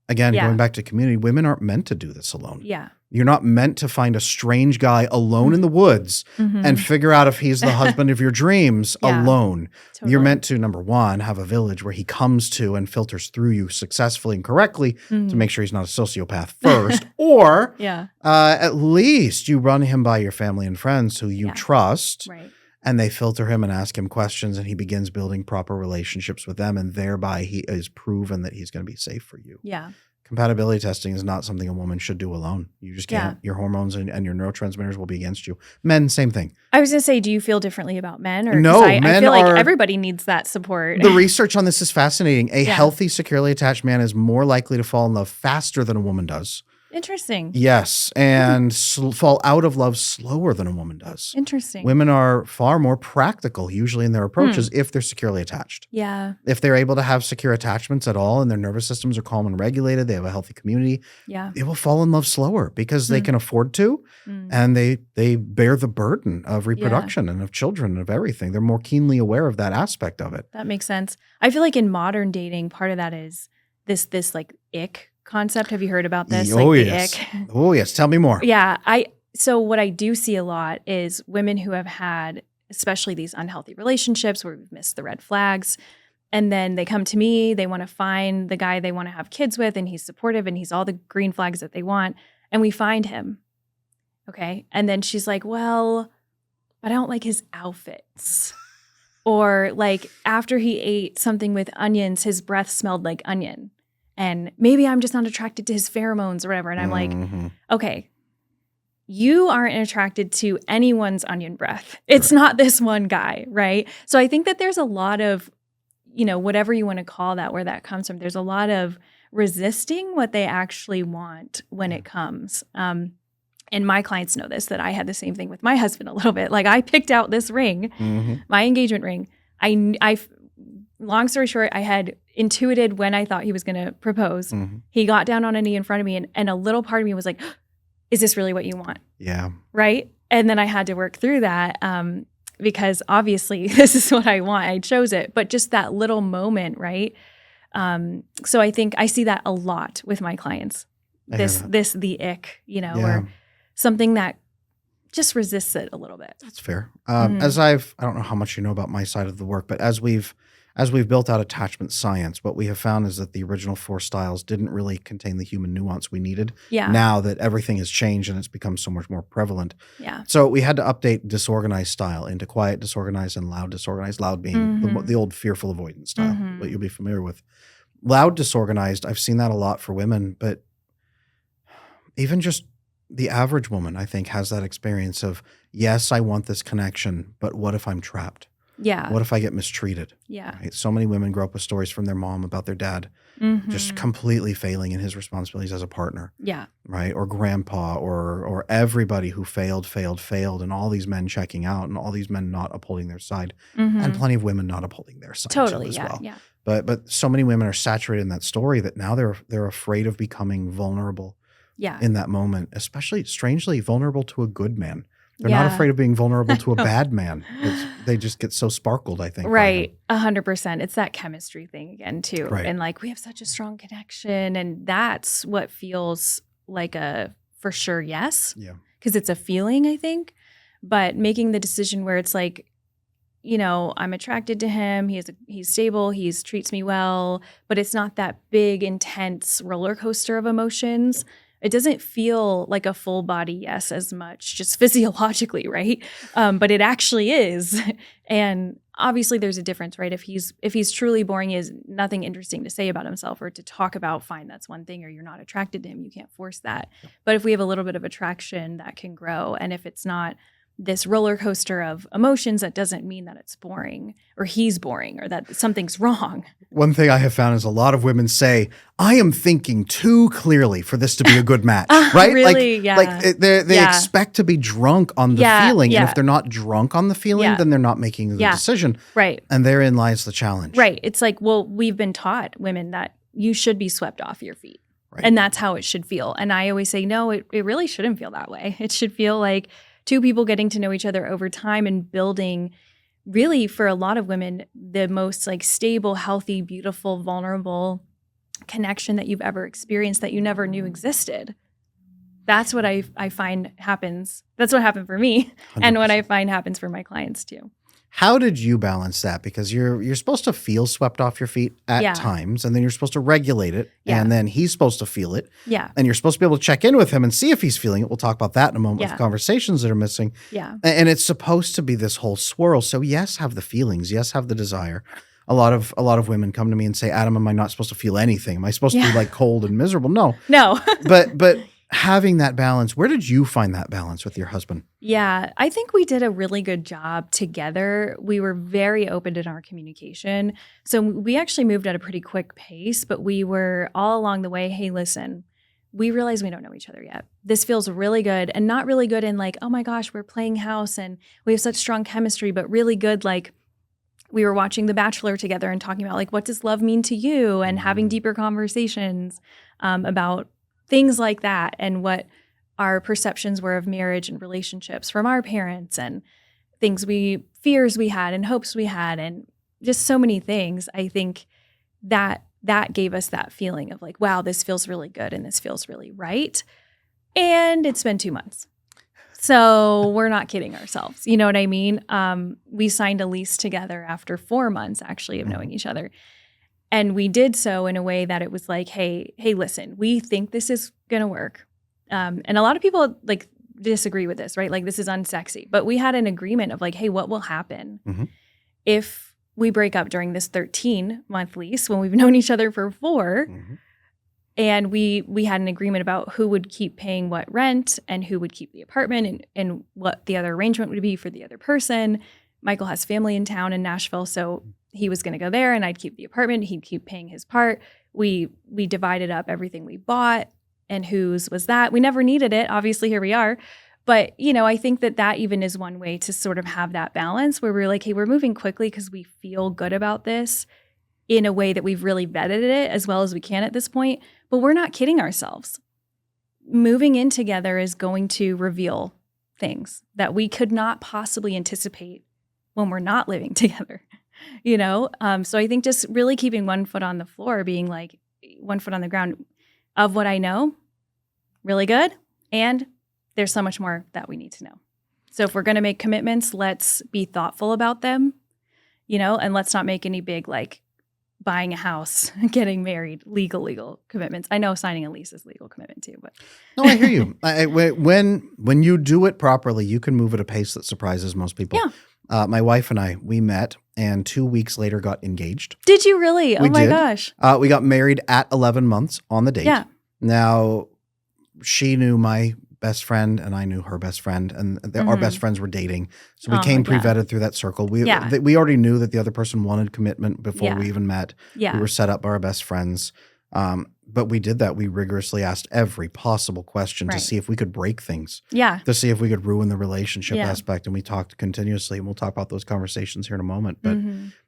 Again, going back to community, women aren't meant to do this alone. Yeah. You're not meant to find a strange guy alone in the woods and figure out if he's the husband of your dreams alone. Totally. You're meant to, number one, have a village where he comes to and filters through you successfully and correctly to make sure he's not a sociopath first. Or at least you run him by your family and friends who you trust. Right. And they filter him and ask him questions, and he begins building proper relationships with them, and thereby he is proven that he's going to be safe for you. Yeah. Compatibility testing is not something a woman should do alone. You just can't. Your hormones and your neurotransmitters will be against you. Men, same thing. I was going to say, do you feel differently about men? Or no, I feel like everybody needs that support. The research on this is fascinating. A healthy, securely attached man is more likely to fall in love faster than a woman does. Interesting. Yes, and fall out of love slower than a woman does. Interesting. Women are far more practical usually in their approaches if they're securely attached. Yeah. If they're able to have secure attachments at all and their nervous systems are calm and regulated, they have a healthy community, they will fall in love slower because they can afford to and they bear the burden of reproduction and of children and of everything. They're more keenly aware of that aspect of it. That makes sense. I feel like in modern dating, part of that is this like ick concept. Have you heard about this? Oh, like yes. The ick. Oh, yes. Tell me more. Yeah. So what I do see a lot is women who have had, especially these unhealthy relationships where we've missed the red flags, and then they come to me, they want to find the guy they want to have kids with, and he's supportive and he's all the green flags that they want, and we find him. Okay. And then she's like, well, I don't like his outfits. Or like after he ate something with onions, his breath smelled like onion. And maybe I'm just not attracted to his pheromones or whatever. And I'm like, okay, you aren't attracted to anyone's onion breath. It's not this one guy, right? So I think that there's a lot of, whatever you want to call that, where that comes from. There's a lot of resisting what they actually want when it comes. And And my clients know this, that I had the same thing with my husband a little bit. Like I picked out this ring, my engagement ring. Long story short, I had intuited when I thought he was going to propose. He got down on a knee in front of me and a little part of me was like, is this really what you want? Yeah. Right? And then I had to work through that because obviously this is what I want. I chose it. But just that little moment, right? So I think I see that a lot with my clients. The ick, or something that just resists it a little bit. That's fair. I don't know how much you know about my side of the work, but as we've built out attachment science, what we have found is that the original 4 styles didn't really contain the human nuance we needed. Yeah. Now that everything has changed and it's become so much more prevalent. Yeah. So we had to update disorganized style into quiet disorganized and loud disorganized, loud being the old fearful avoidance style, what you'll be familiar with. Loud disorganized, I've seen that a lot for women, but even just the average woman, I think, has that experience of, yes, I want this connection, but what if I'm trapped? Yeah. What if I get mistreated? Yeah. Right? So many women grow up with stories from their mom about their dad just completely failing in his responsibilities as a partner. Yeah. Right? Or grandpa or everybody who failed, and all these men checking out and all these men not upholding their side and plenty of women not upholding their side too as well. Yeah. But so many women are saturated in that story that now they're afraid of becoming vulnerable in that moment, especially strangely vulnerable to a good man. They're not afraid of being vulnerable to a bad man. They just get so sparkled, I think. Right. 100%. It's that chemistry thing again, too. Right. And like we have such a strong connection. And that's what feels like a for sure yes. Yeah. Because it's a feeling, I think. But making the decision where it's like, I'm attracted to him. He's stable. He treats me well. But it's not that big, intense roller coaster of emotions. It doesn't feel like a full body yes as much, just physiologically, right? But it actually is. And obviously there's a difference, right? If he's truly boring, he has nothing interesting to say about himself or to talk about, fine, that's one thing, or you're not attracted to him, you can't force that. But if we have a little bit of attraction, that can grow. And if it's not this roller coaster of emotions, that doesn't mean that it's boring or he's boring or that something's wrong. One thing I have found is a lot of women say, I am thinking too clearly for this to be a good match, right? Really? They expect to be drunk on the feeling. Yeah. And if they're not drunk on the feeling, then they're not making the decision. Right. And therein lies the challenge. Right. It's like, well, we've been taught, women, that you should be swept off your feet. Right. And that's how it should feel. And I always say, no, it really shouldn't feel that way. It should feel like 2 people getting to know each other over time and building, really, for a lot of women, the most like stable, healthy, beautiful, vulnerable connection that you've ever experienced that you never knew existed. That's what I find happens. That's what happened for me 100%. And what I find happens for my clients too. How did you balance that? Because you're supposed to feel swept off your feet at times, and then you're supposed to regulate it, and then he's supposed to feel it. Yeah. And you're supposed to be able to check in with him and see if he's feeling it. We'll talk about that in a moment with conversations that are missing. Yeah. And it's supposed to be this whole swirl. So yes, have the feelings. Yes, have the desire. A lot of women come to me and say, Adam, am I not supposed to feel anything? Am I supposed to be like cold and miserable? No. But having that balance, where did you find that balance with your husband? Yeah, I think we did a really good job together. We were very open in our communication. So we actually moved at a pretty quick pace, but we were all along the way, hey, listen, we realize we don't know each other yet. This feels really good, and not really good in like, oh my gosh, we're playing house and we have such strong chemistry, but really good like we were watching The Bachelor together and talking about like, what does love mean to you, and having deeper conversations about things like that, and what our perceptions were of marriage and relationships from our parents, and fears we had and hopes we had, and just so many things. I think that gave us that feeling of like, wow, this feels really good and this feels really right. And it's been 2 months. So we're not kidding ourselves. You know what I mean? We signed a lease together after 4 months actually of knowing each other. And we did so in a way that it was like, hey, listen, we think this is going to work. And a lot of people like disagree with this, right? Like this is unsexy. But we had an agreement of like, hey, what will happen if we break up during this 13-month lease when we've known each other for 4? And we had an agreement about who would keep paying what rent and who would keep the apartment and what the other arrangement would be for the other person. Michael has family in town in Nashville, so he was going to go there and I'd keep the apartment. He'd keep paying his part. We divided up everything we bought. and whose was that? We never needed it. Obviously, here we are. But, I think that even is one way to sort of have that balance where we're like, hey, we're moving quickly because we feel good about this in a way that we've really vetted it as well as we can at this point. But we're not kidding ourselves. Moving in together is going to reveal things that we could not possibly anticipate when we're not living together, So I think just really keeping one foot on the floor, being like 1 foot on the ground of what I know, really good. And there's so much more that we need to know. So if we're going to make commitments, let's be thoughtful about them, and let's not make any big, like buying a house, getting married, legal commitments. I know signing a lease is legal commitment too, but. No, I hear you. When you do it properly, you can move at a pace that surprises most people. Yeah. My wife and I, we met and 2 weeks later got engaged. Did you really? Oh my gosh. We got married at 11 months on the date. Yeah. Now, she knew my best friend and I knew her best friend, and our best friends were dating. So we came pre-vetted through that circle. We already knew that the other person wanted commitment before we even met. Yeah. We were set up by our best friends. But we did that. We rigorously asked every possible question to see if we could break things. Yeah. To see if we could ruin the relationship aspect. And we talked continuously, and we'll talk about those conversations here in a moment. But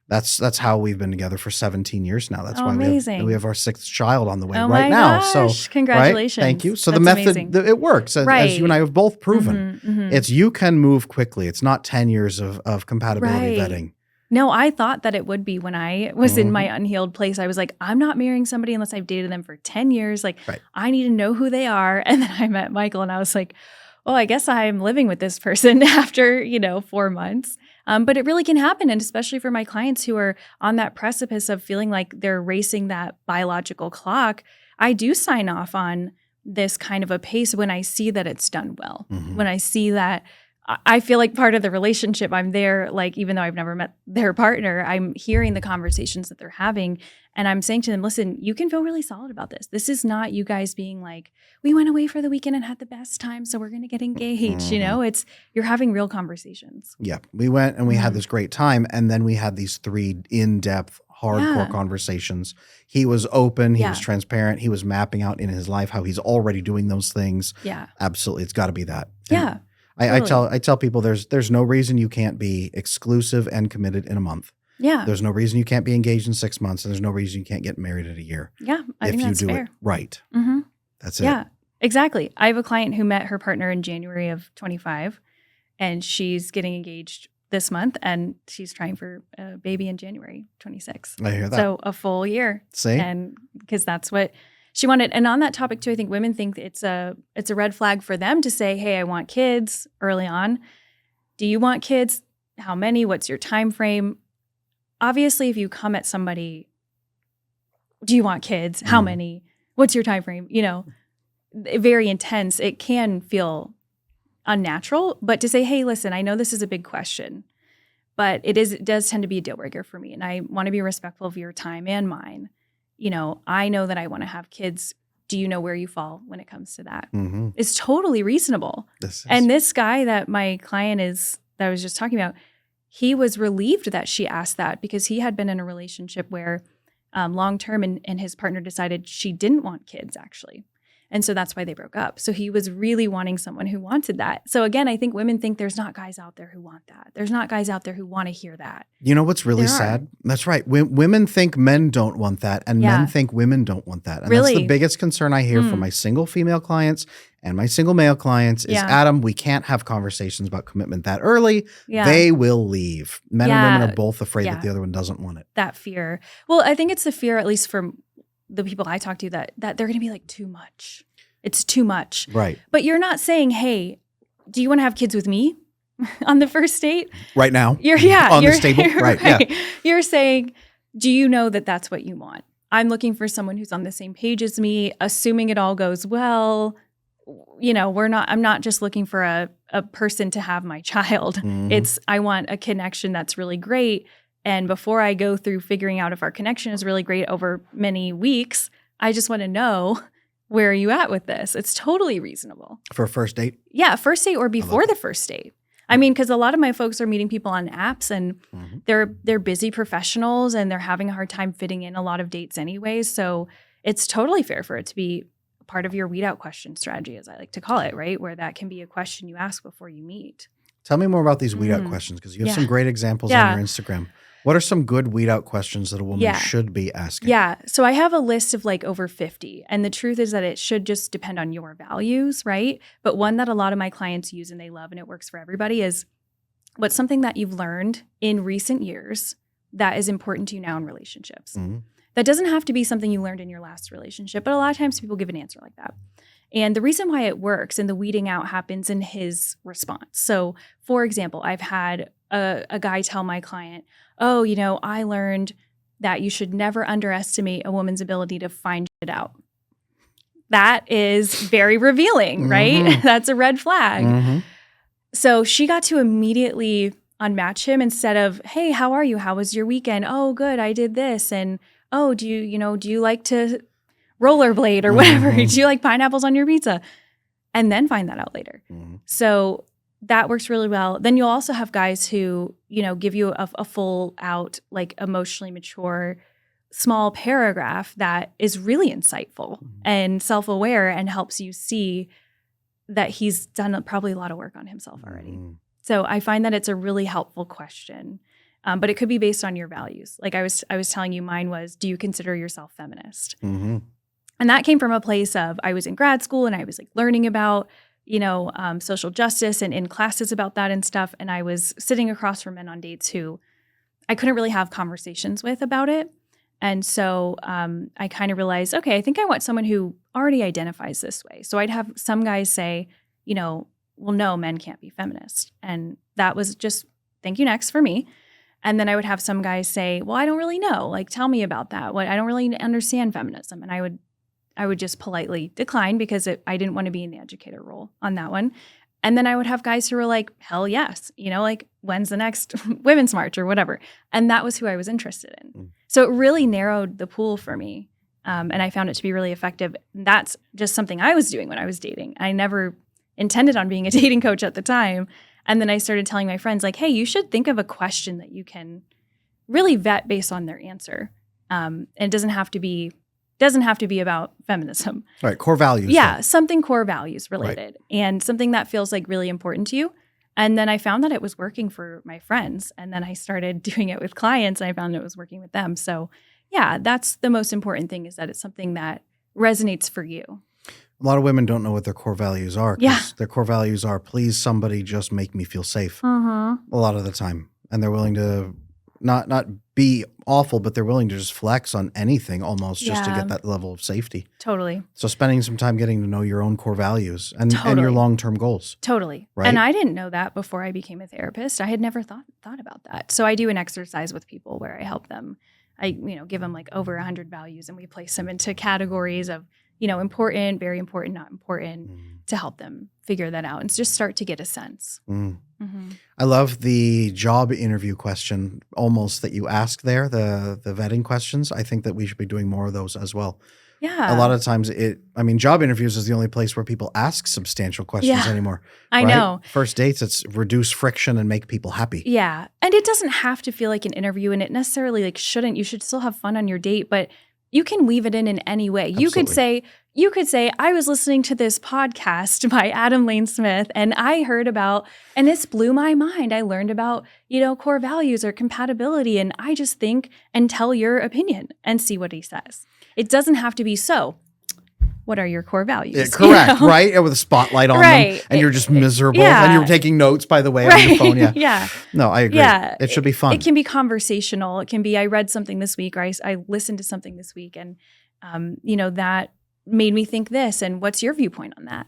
that's how we've been together for 17 years now. That's why we have our 6th child on the way right now. So congratulations. Right? Thank you. So that's the method, amazing. it works, as you and I have both proven. It's you can move quickly. It's not 10 years of compatibility vetting. No, I thought that it would be when I was in my unhealed place. I was like, I'm not marrying somebody unless I've dated them for 10 years. Like, I need to know who they are. And then I met Michael and I was like, well, I guess I'm living with this person after, 4 months. But it really can happen. And especially for my clients who are on that precipice of feeling like they're racing that biological clock, I do sign off on this kind of a pace when I see that it's done well, when I see that I feel like part of the relationship, I'm there, like, even though I've never met their partner, I'm hearing the conversations that they're having. And I'm saying to them, listen, you can feel really solid about this. This is not you guys being like, we went away for the weekend and had the best time, so we're going to get engaged. It's, you're having real conversations. Yeah. We went and we had this great time. And then we had these 3 in-depth, hardcore conversations. He was open. He was transparent. He was mapping out in his life how he's already doing those things. Yeah. Absolutely. It's got to be that. Yeah. I tell people there's no reason you can't be exclusive and committed in a month. Yeah. There's no reason you can't be engaged in 6 months, and there's no reason you can't get married at a year. Yeah, I think that's fair. If you do it right. That's it. Yeah, exactly. I have a client who met her partner in January of 25, and she's getting engaged this month, and she's trying for a baby in January 26. I hear that. So a full year. See? And because that's what she wanted. And on that topic too, I think women think it's a red flag for them to say, hey, I want kids early on. Do you want kids? How many? What's your time frame? Obviously, if you come at somebody, do you want kids? How many? What's your time frame? Very intense. It can feel unnatural, but to say, hey, listen, I know this is a big question, but it does tend to be a deal breaker for me. And I want to be respectful of your time and mine. I know that I want to have kids. Do you know where you fall when it comes to that? It's totally reasonable. And this guy that my client that I was just talking about, he was relieved that she asked that because he had been in a relationship where long-term and his partner decided she didn't want kids actually. And so that's why they broke up. So he was really wanting someone who wanted that. So again, I think women think there's not guys out there who want that. There's not guys out there who want to hear that. You know what's really sad? That's right. Women think men don't want that, and men think women don't want that. And that's the biggest concern I hear from my single female clients and my single male clients is, Adam, we can't have conversations about commitment that early. They will leave. Men and women are both afraid that the other one doesn't want it. That fear. Well, I think it's the fear, at least from the people I talk to, that they're going to be like too much. It's too much. Right. But you're not saying, hey, do you want to have kids with me on the first date? Right now? On this table? Right. Yeah. You're saying, do you know that that's what you want? I'm looking for someone who's on the same page as me, assuming it all goes well. I'm not just looking for a person to have my child. I want a connection that's really great. And before I go through figuring out if our connection is really great over many weeks, I just want to know, where are you at with this? It's totally reasonable. For a first date? Yeah, first date or before the first date. I mean, because a lot of my folks are meeting people on apps and they're busy professionals and they're having a hard time fitting in a lot of dates anyways. So it's totally fair for it to be part of your weed out question strategy, as I like to call it, right? Where that can be a question you ask before you meet. Tell me more about these weed out questions, because you have some great examples on your Instagram. What are some good weed out questions that a woman should be asking? Yeah. So I have a list of like over 50. And the truth is that it should just depend on your values, right? But one that a lot of my clients use and they love and it works for everybody is, what's something that you've learned in recent years that is important to you now in relationships? Mm-hmm. That doesn't have to be something you learned in your last relationship, but a lot of times people give an answer like that. And the reason why it works and the weeding out happens in his response. So, for example, I've had a guy tell my client, oh, you know, I learned that you should never underestimate a woman's ability to find shit out. That is very revealing, right? That's a red flag. So she got to immediately unmatch him instead of, hey, how are you? How was your weekend? Oh, good. I did this. And, oh, do you like to rollerblade or whatever? Do you like pineapples on your pizza? And then find that out later. So that works really well. Then you'll also have guys who, you know, give you a full out, like emotionally mature, small paragraph that is really insightful and self-aware and helps you see that he's done probably a lot of work on himself already. So I find that it's a really helpful question, but it could be based on your values. Like I was telling you, mine was, do you consider yourself feminist? And that came from a place of, I was in grad school and I was like learning about, you know, social justice and in classes about that and stuff. And I was sitting across from men on dates who I couldn't really have conversations with about it. And so I kind of realized, okay, I think I want someone who already identifies this way. So I'd have some guys say, you know, well, no, men can't be feminist. And that was just, thank you, next for me. And then I would have some guys say, well, I don't really know. Like, tell me about that. I don't really understand feminism. And I would just politely decline because I didn't want to be in the educator role on that one. And then I would have guys who were like, hell yes, you know, like, when's the next women's march or whatever. And that was who I was interested in. So it really narrowed the pool for me. And I found it to be really effective. That's just something I was doing when I was dating. I never intended on being a dating coach at the time. And then I started telling my friends, like, hey, you should think of a question that you can really vet based on their answer. And it doesn't have to be about feminism. Right, core values. Yeah, something core values related and something that feels like really important to you. And then I found that it was working for my friends. And then I started doing it with clients and I found it was working with them. So yeah, that's the most important thing, is that it's something that resonates for you. A lot of women don't know what their core values are. Their core values are, please somebody just make me feel safe. A lot of the time. And they're willing to not be awful, but they're willing to just flex on anything almost just to get that level of safety. Totally. So spending some time getting to know your own core values and your long-term goals. Totally. Right? And I didn't know that before I became a therapist. I had never thought about that. So I do an exercise with people where I help them. I give them like over 100 values and we place them into categories of, important, very important, not important, to help them figure that out and just start to get a sense. I love the job interview question almost that you ask there, the vetting questions. I think that we should be doing more of those as well. Yeah. A lot of times job interviews is the only place where people ask substantial questions anymore. I know. First dates, it's reduce friction and make people happy. Yeah. And it doesn't have to feel like an interview, and it necessarily shouldn't. You should still have fun on your date, but you can weave it in any way. Absolutely. You could say, I was listening to this podcast by Lane Smith and I heard about, and this blew my mind. I learned about, core values or compatibility. And I just think, and tell your opinion and see what he says. It doesn't have to be so. What are your core values? Yeah, correct, right? And with a spotlight on them, and you're just miserable, and you're taking notes, by the way, on your phone. Yeah. No, I agree. Yeah. It should be fun. It can be conversational. It can be, I read something this week, or I listened to something this week, and that made me think this. And what's your viewpoint on that?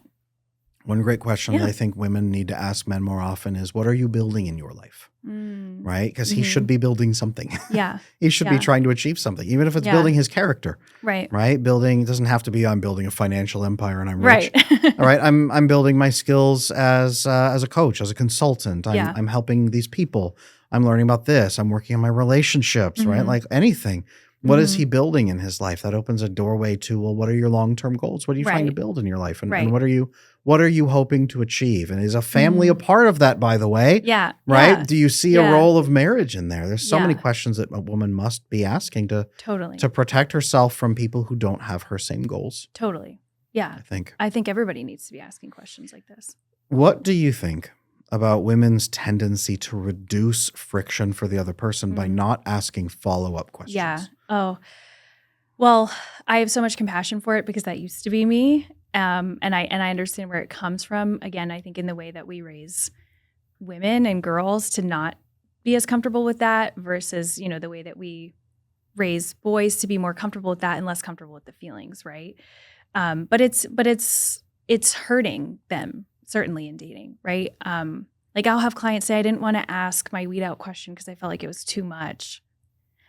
One great question that I think women need to ask men more often is, what are you building in your life? Right? Because he should be building something. Yeah. He should be trying to achieve something, even if it's building his character. Right. Right? Building, it doesn't have to be, I'm building a financial empire and I'm rich. All right. I'm building my skills as a coach, as a consultant. I'm helping these people. I'm learning about this. I'm working on my relationships, right? Like anything. What is he building in his life? That opens a doorway to, well, what are your long-term goals? What are you trying to build in your life? And what are you hoping to achieve? And is a family a part of that, by the way? Yeah. Right? Yeah. Do you see a role of marriage in there? There's so many questions that a woman must be asking to protect herself from people who don't have her same goals. Totally. Yeah. I think. I think everybody needs to be asking questions like this. What do you think about women's tendency to reduce friction for the other person by not asking follow-up questions? Yeah. Oh, well, I have so much compassion for it because that used to be me. And I understand where it comes from. Again, I think in the way that we raise women and girls to not be as comfortable with that versus, the way that we raise boys to be more comfortable with that and less comfortable with the feelings, right? But it's hurting them certainly in dating, right? Like I'll have clients say I didn't want to ask my weed out question because I felt like it was too much.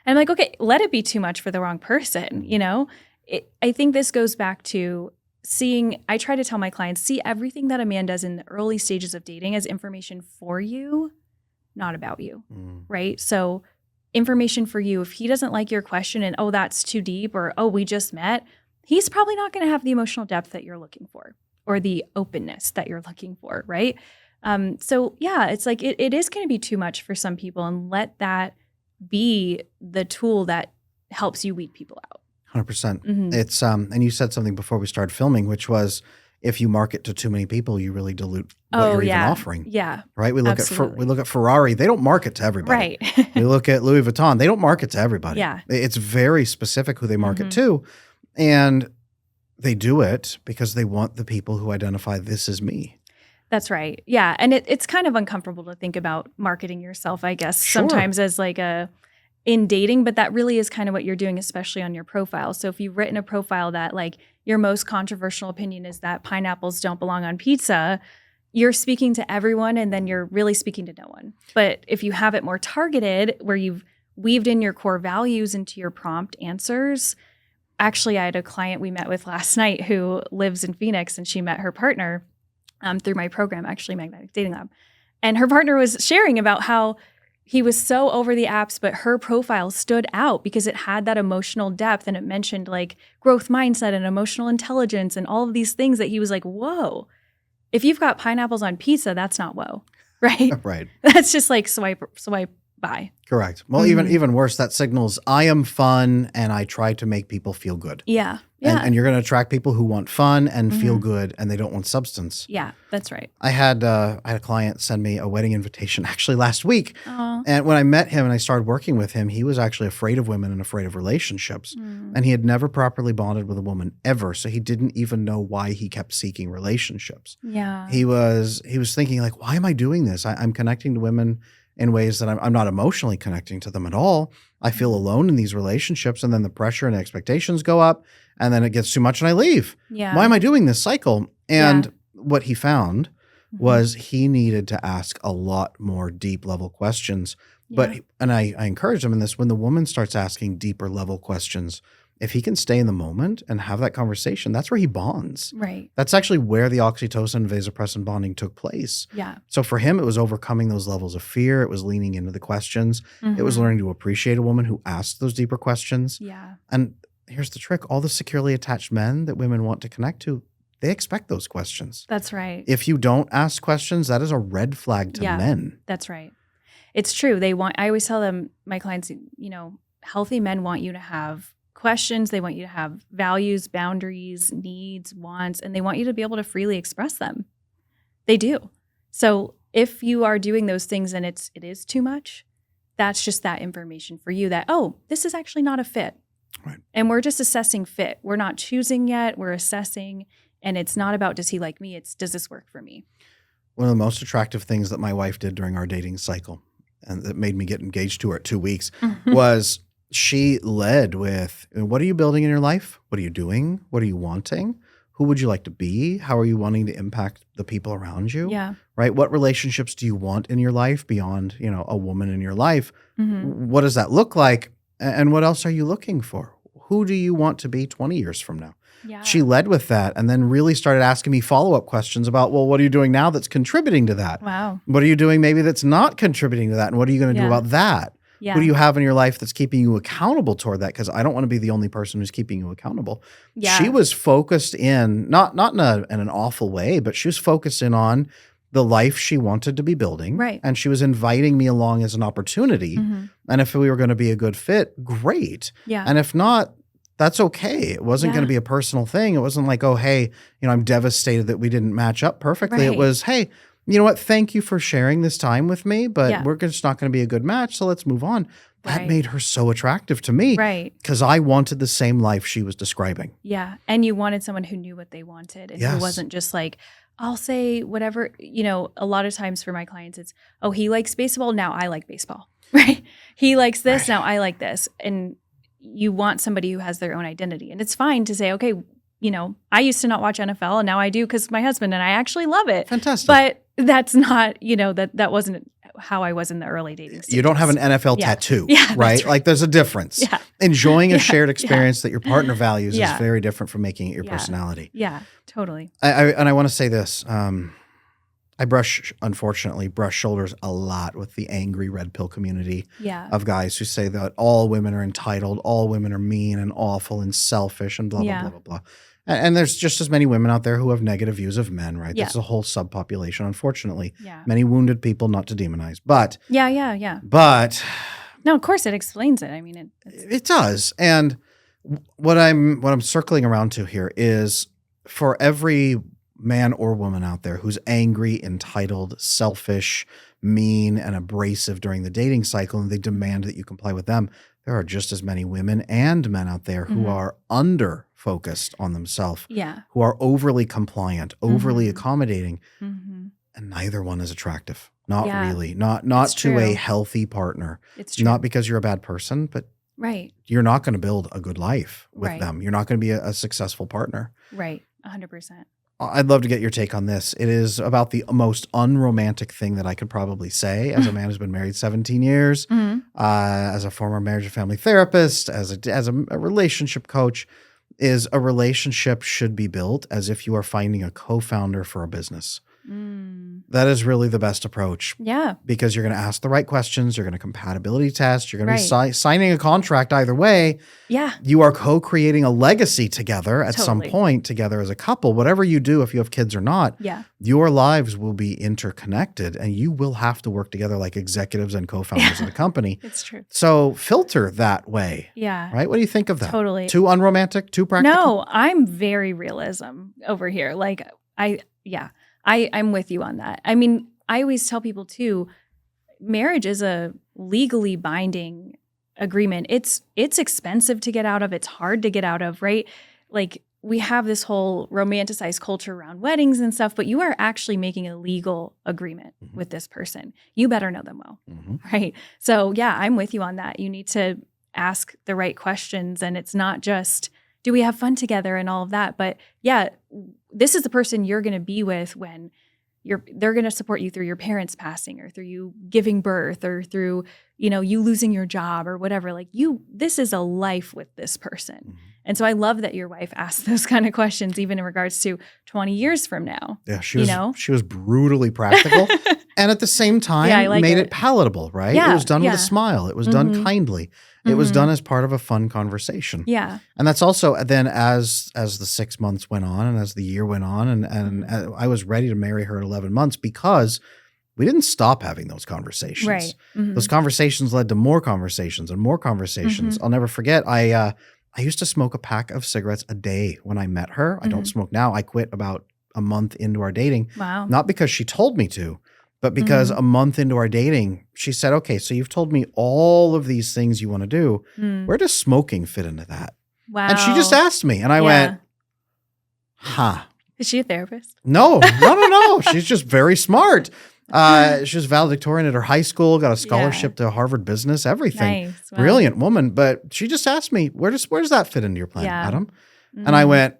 And I'm like, okay, let it be too much for the wrong person. I think this goes back to I try to tell my clients, see everything that a man does in the early stages of dating as information for you, not about you, right? So information for you, if he doesn't like your question and, oh, that's too deep, or, oh, we just met, he's probably not going to have the emotional depth that you're looking for or the openness that you're looking for, right? So yeah, it's like it is going to be too much for some people, and let that be the tool that helps you weed people out. 100%. It's and you said something before we started filming, which was if you market to too many people, you really dilute what you're even offering. Yeah. Right? We look at Ferrari, they don't market to everybody. Right. We look at Louis Vuitton, they don't market to everybody. Yeah. It's very specific who they market to. And they do it because they want the people who identify this as me. That's right. Yeah. And it's kind of uncomfortable to think about marketing yourself, I guess, sometimes as like in dating, but that really is kind of what you're doing, especially on your profile. So if you've written a profile that like your most controversial opinion is that pineapples don't belong on pizza, you're speaking to everyone and then you're really speaking to no one. But if you have it more targeted, where you've weaved in your core values into your prompt answers. Actually, I had a client we met with last night who lives in Phoenix, and she met her partner through my program, actually Magnetic Dating Lab. And her partner was sharing about how he was so over the apps, but her profile stood out because it had that emotional depth, and it mentioned like growth mindset and emotional intelligence and all of these things that he was like, whoa, if you've got pineapples on pizza, that's not whoa, right? Right. That's just like swipe by. Correct. Well, even worse, that signals I am fun and I try to make people feel good. Yeah. And you're going to attract people who want fun and feel good, and they don't want substance. Yeah, that's right. I had a client send me a wedding invitation actually last week. Aww. And when I met him and I started working with him, he was actually afraid of women and afraid of relationships. And he had never properly bonded with a woman ever. So he didn't even know why he kept seeking relationships. Yeah. He was thinking like, why am I doing this? I'm connecting to women in ways that I'm not emotionally connecting to them at all. I feel alone in these relationships, and then the pressure and expectations go up, and then it gets too much and I leave. Yeah. Why am I doing this cycle? And what he found was he needed to ask a lot more deep level questions. But I encouraged him in this, when the woman starts asking deeper level questions, if he can stay in the moment and have that conversation, that's where he bonds. Right. That's actually where the oxytocin and vasopressin bonding took place. Yeah. So for him, it was overcoming those levels of fear. It was leaning into the questions. It was learning to appreciate a woman who asked those deeper questions. Yeah. And here's the trick. All the securely attached men that women want to connect to, they expect those questions. That's right. If you don't ask questions, that is a red flag to men. That's right. It's true. I always tell them, my clients, healthy men want you to have questions. They want you to have values, boundaries, needs, wants, and they want you to be able to freely express them. They do. So if you are doing those things and it is too much, that's just that information for you that, oh, this is actually not a fit. Right. And we're just assessing fit. We're not choosing yet. We're assessing. And it's not about, does he like me? It's, does this work for me? One of the most attractive things that my wife did during our dating cycle, and that made me get engaged to her at 2 weeks, was she led with, what are you building in your life? What are you doing? What are you wanting? Who would you like to be? How are you wanting to impact the people around you? Yeah. Right? What relationships do you want in your life beyond, a woman in your life? What does that look like? And what else are you looking for? Who do you want to be 20 years from now? Yeah. She led with that, and then really started asking me follow-up questions about, well, what are you doing now that's contributing to that? Wow. What are you doing maybe that's not contributing to that? And what are you going to do about that? Yeah. Who do you have in your life that's keeping you accountable toward that? Because I don't want to be the only person who's keeping you accountable. Yeah. She was focused in, not in an awful way, but she was focused in on the life she wanted to be building. Right. And she was inviting me along as an opportunity. And if we were going to be a good fit, great. Yeah. And if not, that's okay. It wasn't going to be a personal thing. It wasn't like, oh, hey, I'm devastated that we didn't match up perfectly. It Right. was, hey, you know what? Thank you for sharing this time with me, but Yeah. we're just not going to be a good match. So let's move on. That Right. made her so attractive to me Right. because I wanted the same life she was describing. Yeah. And you wanted someone who knew what they wanted and who Yes. wasn't just like, I'll say whatever, a lot of times for my clients, it's, oh, he likes baseball. Now I like baseball, right? He likes this. Right. Now I like this. And you want somebody who has their own identity. And it's fine to say, okay, I used to not watch NFL and now I do because my husband and I actually love it. Fantastic. But that's not, that wasn't how I was in the early dating stages. You don't have an NFL tattoo, Yeah, right? Like there's a difference. Yeah. Enjoying a shared experience that your partner values Yeah. is very different from making it your Yeah. personality. Yeah, totally. I want to say this. I unfortunately brush shoulders a lot with the angry red pill community of guys who say that all women are entitled, all women are mean and awful and selfish and blah, blah, blah, blah, blah. And there's just as many women out there who have negative views of men, right? Yeah. There's a whole subpopulation, unfortunately. Yeah. Many wounded people, not to demonize, but. Yeah. But. No, of course it explains it. I mean, it does. And what I'm circling around to here is for every man or woman out there who's angry, entitled, selfish, mean, and abrasive during the dating cycle, and they demand that you comply with them, there are just as many women and men out there who are under focused on themselves, who are overly compliant, overly accommodating, and neither one is attractive. Not really. Not to a healthy partner. It's true. Not because you're a bad person, but you're not going to build a good life with them. You're not going to be a successful partner. Right. 100%. I'd love to get your take on this. It is about the most unromantic thing that I could probably say as a man who's been married 17 years, as a former marriage and family therapist, as a relationship coach, is a relationship should be built as if you are finding a co-founder for a business. That is really the best approach. Yeah. Because you're going to ask the right questions. You're going to compatibility test. You're going to be signing a contract either way. Yeah. You are co-creating a legacy together at some point together as a couple. Whatever you do, if you have kids or not, your lives will be interconnected and you will have to work together like executives and co-founders of the company. It's true. So filter that way. Yeah. Right? What do you think of that? Totally. Too unromantic? Too practical? No, I'm very realism over here. Like I'm with you on that. I mean, I always tell people too, marriage is a legally binding agreement. It's expensive to get out of. It's hard to get out of, right? Like we have this whole romanticized culture around weddings and stuff, but you are actually making a legal agreement with this person. You better know them well, right? So yeah, I'm with you on that. You need to ask the right questions, and it's not just, do we have fun together and all of that? But yeah, this is the person you're going to be with when they're going to support you through your parents passing or through you giving birth or through, you losing your job or whatever. Like this is a life with this person. And so I love that your wife asked those kind of questions, even in regards to 20 years from now. Yeah, she was brutally practical and at the same time made it palatable, right? Yeah, it was done with a smile. It was done kindly. It was done as part of a fun conversation. Yeah. And that's also then as the 6 months went on and as the year went on and I was ready to marry her at 11 months because we didn't stop having those conversations. Right. Those conversations led to more conversations and more conversations. I'll never forget. I used to smoke a pack of cigarettes a day when I met her. I don't smoke now. I quit about a month into our dating. Wow. Not because she told me to, but because a month into our dating, she said, okay, so you've told me all of these things you want to do. Where does smoking fit into that? Wow. And she just asked me and I went, huh. Is she a therapist? No. She's just very smart. She was valedictorian at her high school, got a scholarship to Harvard Business, everything. Nice. Wow. Brilliant woman. But she just asked me, where does that fit into your plan, Adam? Mm-hmm. And I went,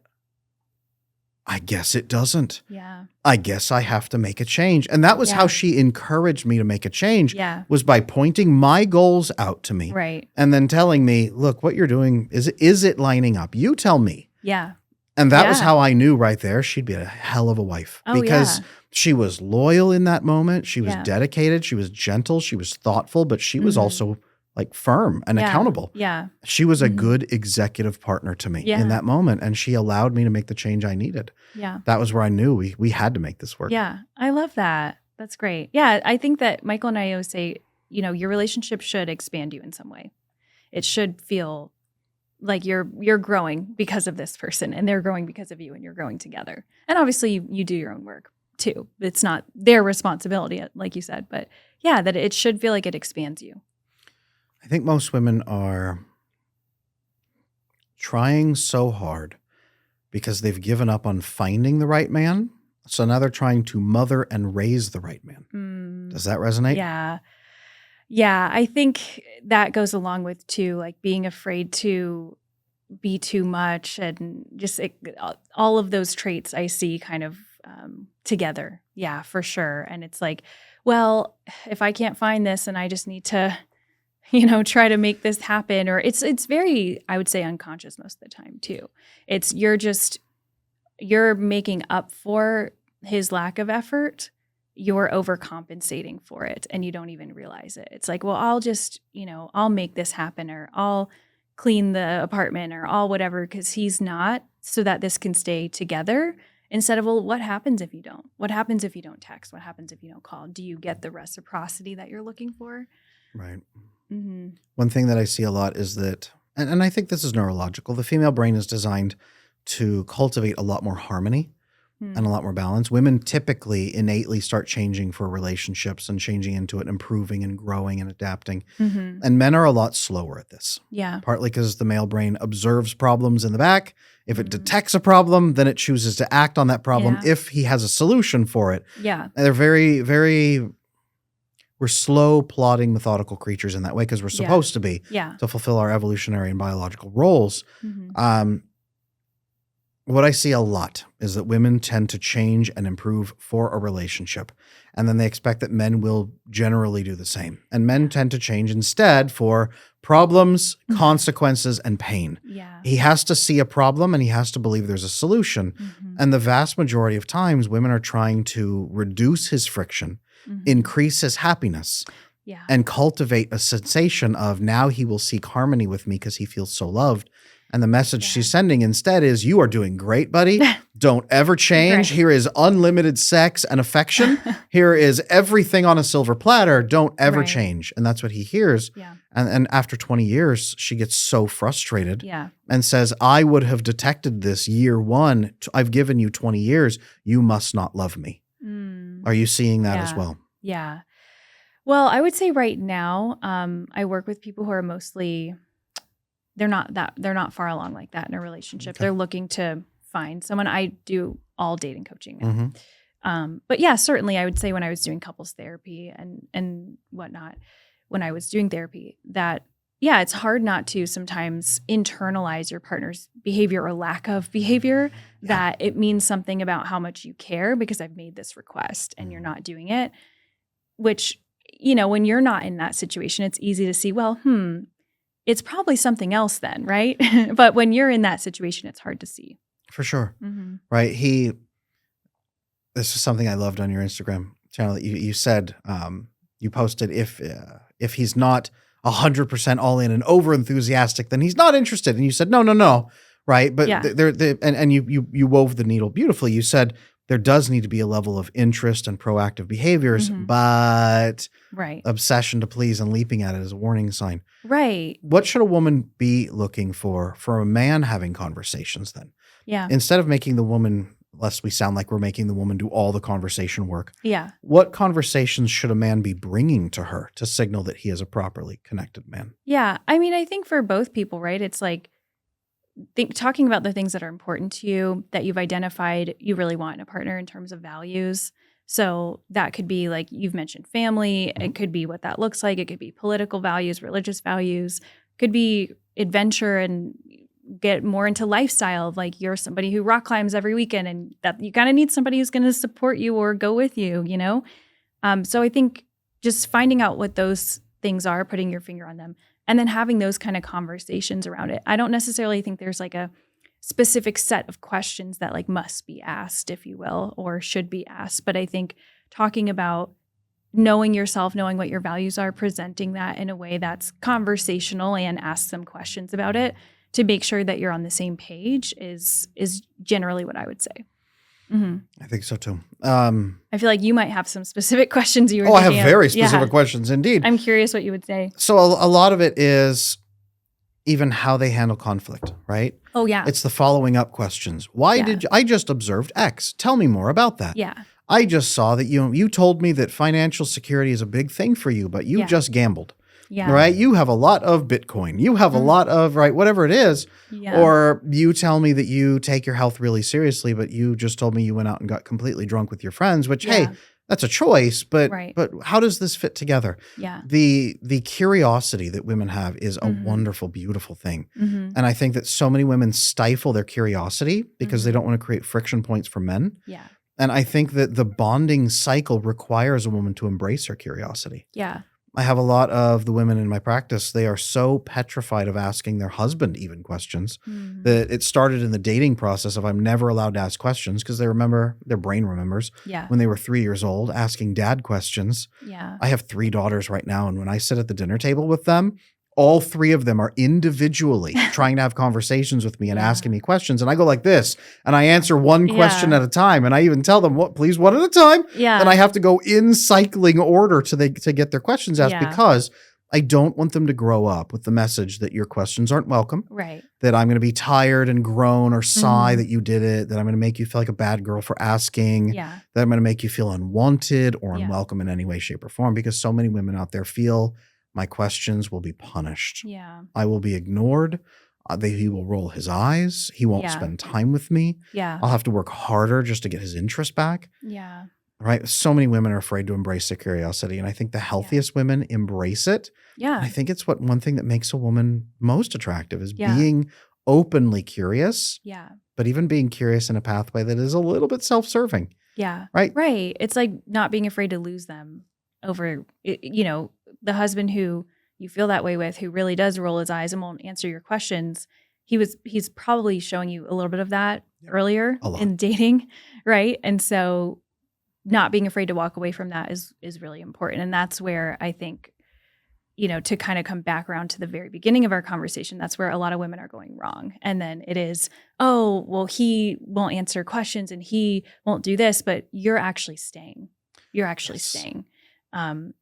I guess it doesn't. Yeah. I guess I have to make a change. And that was how she encouraged me to make a change, was by pointing my goals out to me. Right. And then telling me, look, what you're doing, is it lining up? You tell me. Yeah. And that was how I knew right there she'd be a hell of a wife. Because she was loyal in that moment. She was dedicated. She was gentle. She was thoughtful. But she was also like firm and accountable. Yeah. She was a good executive partner to me in that moment. And she allowed me to make the change I needed. Yeah. That was where I knew we had to make this work. Yeah. I love that. That's great. Yeah. I think that Michael and I always say, your relationship should expand you in some way. It should feel like you're growing because of this person, and they're growing because of you, and you're growing together. And obviously you do your own work too. It's not their responsibility, like you said, but yeah, that it should feel like it expands you. I think most women are trying so hard because they've given up on finding the right man. So now they're trying to mother and raise the right man. Does that resonate? Yeah. Yeah. I think that goes along with too, like being afraid to be too much, and just all of those traits I see kind of together. Yeah, for sure. And it's like, well, if I can't find this and I just need to, try to make this happen, or it's very, I would say, unconscious most of the time too. It's you're making up for his lack of effort. You're overcompensating for it, and you don't even realize it. It's like, well, I'll just, I'll make this happen, or I'll clean the apartment, or all whatever, because he's not, so that this can stay together. Instead of, well, what happens if you don't? What happens if you don't text? What happens if you don't call? Do you get the reciprocity that you're looking for? Right. Mm-hmm. One thing that I see a lot is that, and I think this is neurological, the female brain is designed to cultivate a lot more harmony and a lot more balance. Women typically innately start changing for relationships and changing into it, improving and growing and adapting. Mm-hmm. And men are a lot slower at this. Yeah. Partly because the male brain observes problems in the back. If it detects a problem, then it chooses to act on that problem if he has a solution for it. Yeah. And they're very, very, we're slow, plodding, methodical creatures in that way because we're supposed to be to fulfill our evolutionary and biological roles. Mm-hmm. What I see a lot is that women tend to change and improve for a relationship. And then they expect that men will generally do the same. And men tend to change instead for problems, consequences, and pain. Yeah. He has to see a problem and he has to believe there's a solution. Mm-hmm. And the vast majority of times, women are trying to reduce his friction, increase his happiness, and cultivate a sensation of now he will seek harmony with me because he feels so loved. And the message she's sending instead is, you are doing great, buddy. Don't ever change. Right. Here is unlimited sex and affection. Here is everything on a silver platter. Don't ever change. And that's what he hears. Yeah. And after 20 years, she gets so frustrated and says, I would have detected this year one. I've given you 20 years. You must not love me. Are you seeing that as well? Yeah. Well, I would say right now, I work with people who are mostly... They're not far along like that in a relationship. Okay. They're looking to find someone. I do all dating coaching now. But yeah, certainly I would say when I was doing couples therapy and whatnot, when I was doing therapy, that it's hard not to sometimes internalize your partner's behavior or lack of behavior, that it means something about how much you care because I've made this request and you're not doing it, which, when you're not in that situation, it's easy to see, well, it's probably something else then, right? But when you're in that situation, it's hard to see. For sure. Right. This is something I loved on your Instagram channel that you said, you posted, if he's not 100% all in and over enthusiastic, then he's not interested. And you said, no. Right. But and you wove the needle beautifully. You said there does need to be a level of interest and proactive behaviors, but obsession to please and leaping at it is a warning sign. Right. What should a woman be looking for a man having conversations then? Yeah. Instead of making the woman, lest we sound like we're making the woman do all the conversation work. Yeah. What conversations should a man be bringing to her to signal that he is a properly connected man? Yeah. I mean, I think for both people, right? It's like, talking about the things that are important to you, that you've identified you really want in a partner in terms of values. So that could be, like you've mentioned, family. It could be what that looks like. It could be political values, religious values. It could be adventure and get more into lifestyle. Like you're somebody who rock climbs every weekend, and that you kind of need somebody who's going to support you or go with you, So I think just finding out what those things are, putting your finger on them, and then having those kind of conversations around it. I don't necessarily think there's like a specific set of questions that like must be asked, if you will, or should be asked. But I think talking about knowing yourself, knowing what your values are, presenting that in a way that's conversational and ask some questions about it to make sure that you're on the same page is generally what I would say. I think so too. I feel like you might have some specific questions you were thinking of. Very specific questions indeed. I'm curious what you would say. So a lot of it is, even how they handle conflict, right? Oh, yeah. It's the following up questions. Why Yeah. did you, I just observed X. Tell me more about that. Yeah. I just saw that you told me that financial security is a big thing for you, but you Yeah. just gambled. Yeah. Right? You have a lot of Bitcoin. You have a lot of, right, whatever it is. Yeah. Or you tell me that you take your health really seriously, but you just told me you went out and got completely drunk with your friends, which, hey, Yeah. that's a choice, but Right. but how does this fit together? Yeah. The curiosity that women have is a Mhm. wonderful, beautiful thing. Mhm. And I think that so many women stifle their curiosity because they don't want to create friction points for men. Yeah. And I think that the bonding cycle requires a woman to embrace her curiosity. Yeah. I have a lot of the women in my practice, they are so petrified of asking their husband even questions Mhm. that it started in the dating process of I'm never allowed to ask questions because they remember, their brain remembers Yeah. when they were 3 years old asking dad questions. Yeah. I have 3 daughters right now, and when I sit at the dinner table with them, all 3 of them are individually trying to have conversations with me and Yeah. asking me questions. And I go like this, and I answer one question Yeah. at a time. And I even tell them, "What, please, one at a time." Yeah. And I have to go in cycling order to get their questions asked Yeah. because I don't want them to grow up with the message that your questions aren't welcome, Right. that I'm going to be tired and groan or sigh Mhm. that you did it, that I'm going to make you feel like a bad girl for asking, Yeah. that I'm going to make you feel unwanted or Yeah. unwelcome in any way, shape, or form, because so many women out there feel my questions will be punished. Yeah. I will be ignored. He will roll his eyes. He won't Yeah. spend time with me. Yeah. I'll have to work harder just to get his interest back. Yeah. Right? So many women are afraid to embrace their curiosity. And I think the healthiest women embrace it. And I Yeah. think it's one thing that makes a woman most attractive is Yeah. being openly curious, Yeah. but even being curious in a pathway that is a little bit self-serving. Yeah. Right? Right. It's like not being afraid to lose them over, the husband who you feel that way with, who really does roll his eyes and won't answer your questions. He's probably showing you a little bit of that earlier A lot. in dating. Right. And so not being afraid to walk away from that is really important. And that's where I think, to kind of come back around to the very beginning of our conversation, that's where a lot of women are going wrong. And then it is, oh, well, he won't answer questions and he won't do this, but you're actually staying. You're actually Yes. staying.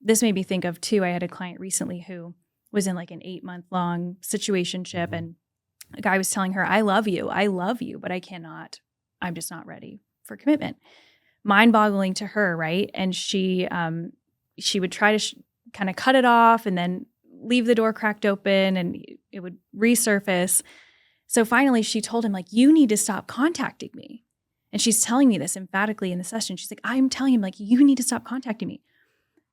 This made me think of too, I had a client recently who was in like an 8-month-long situationship, and a guy was telling her, I love you, but I'm just not ready for commitment. Mind-boggling to her, right? And she would try to kind of cut it off and then leave the door cracked open and it would resurface. So finally she told him, like, you need to stop contacting me. And she's telling me this emphatically in the session. She's like, I'm telling him, like, you need to stop contacting me.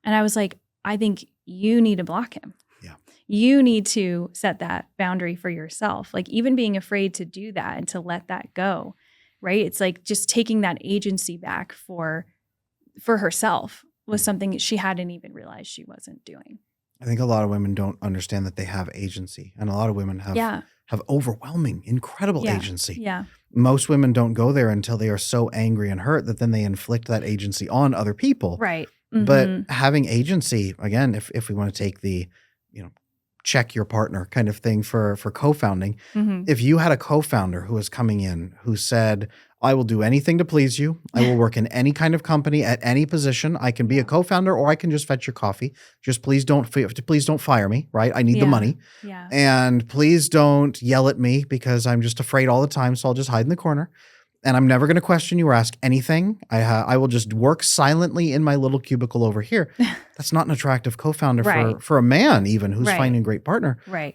And I was like, I think you need to block him. Yeah. You need to set that boundary for yourself. Like, even being afraid to do that and to let that go, right? It's like just taking that agency back for herself was something she hadn't even realized she wasn't doing. I think a lot of women don't understand that they have agency, and a lot of women have overwhelming, incredible agency. Yeah. Most women don't go there until they are so angry and hurt that then they inflict that agency on other people. Right. But Mhm. having agency, again, if we want to take the, check your partner kind of thing for co-founding, Mhm. if you had a co-founder who was coming in who said, I will do anything to please you. I will work in any kind of company at any position. I can be a co-founder or I can just fetch your coffee. Just please don't fire me, right? I need the money. Yeah. And please don't yell at me because I'm just afraid all the time. So I'll just hide in the corner. And I'm never going to question you or ask anything. I will just work silently in my little cubicle over here. That's not an attractive co-founder Right. for a man even who's Right. finding a great partner. Right.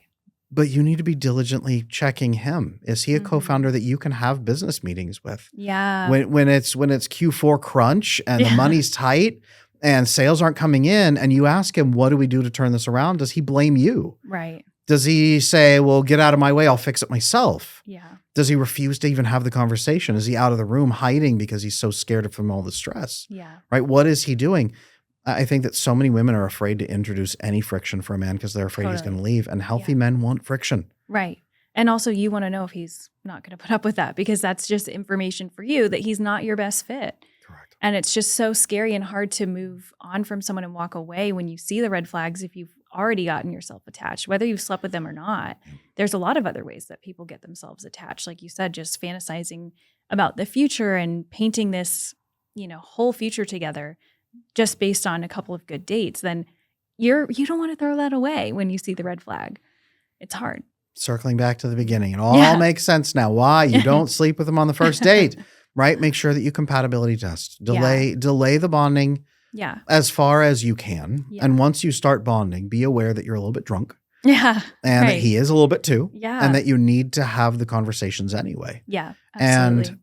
But you need to be diligently checking him. Is he a Mhm. co-founder that you can have business meetings with? Yeah. When it's Q4 crunch and the Yeah. money's tight and sales aren't coming in and you ask him, what do we do to turn this around? Does he blame you? Right. Does he say, well, get out of my way, I'll fix it myself? Yeah. Does he refuse to even have the conversation? Is he out of the room hiding because he's so scared from all the stress? Yeah. Right? What is he doing? I think that so many women are afraid to introduce any friction for a man because they're afraid he's Totally. going to leave. And healthy Yeah. men want friction. Right. And also you want to know if he's not going to put up with that, because that's just information for you that he's not your best fit. Correct. And it's just so scary and hard to move on from someone and walk away when you see the red flags if you've already gotten yourself attached, whether you've slept with them or not. There's a lot of other ways that people get themselves attached. Like you said, just fantasizing about the future and painting this, whole future together just based on a couple of good dates. Then you don't want to throw that away when you see the red flag. It's hard. Circling back to the beginning, it all Yeah. makes sense now. Why you don't sleep with them on the first date, right? Make sure that you compatibility test. Delay the bonding Yeah. as far as you can. Yeah. And once you start bonding, be aware that you're a little bit drunk Yeah. and that Right. he is a little bit too. Yeah. And that you need to have the conversations anyway. Yeah. Absolutely. And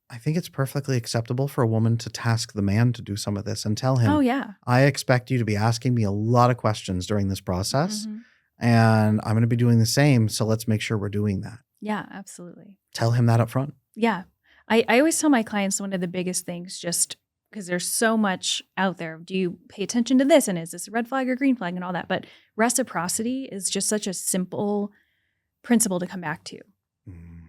I think it's perfectly acceptable for a woman to task the man to do some of this and tell him, oh yeah. I expect you to be asking me a lot of questions during this process. Mhm. And I'm going to be doing the same. So let's make sure we're doing that. Yeah, absolutely. Tell him that up front. Yeah. I always tell my clients one of the biggest things, just because there's so much out there. Do you pay attention to this? And is this a red flag or green flag and all that? But reciprocity is just such a simple principle to come back to.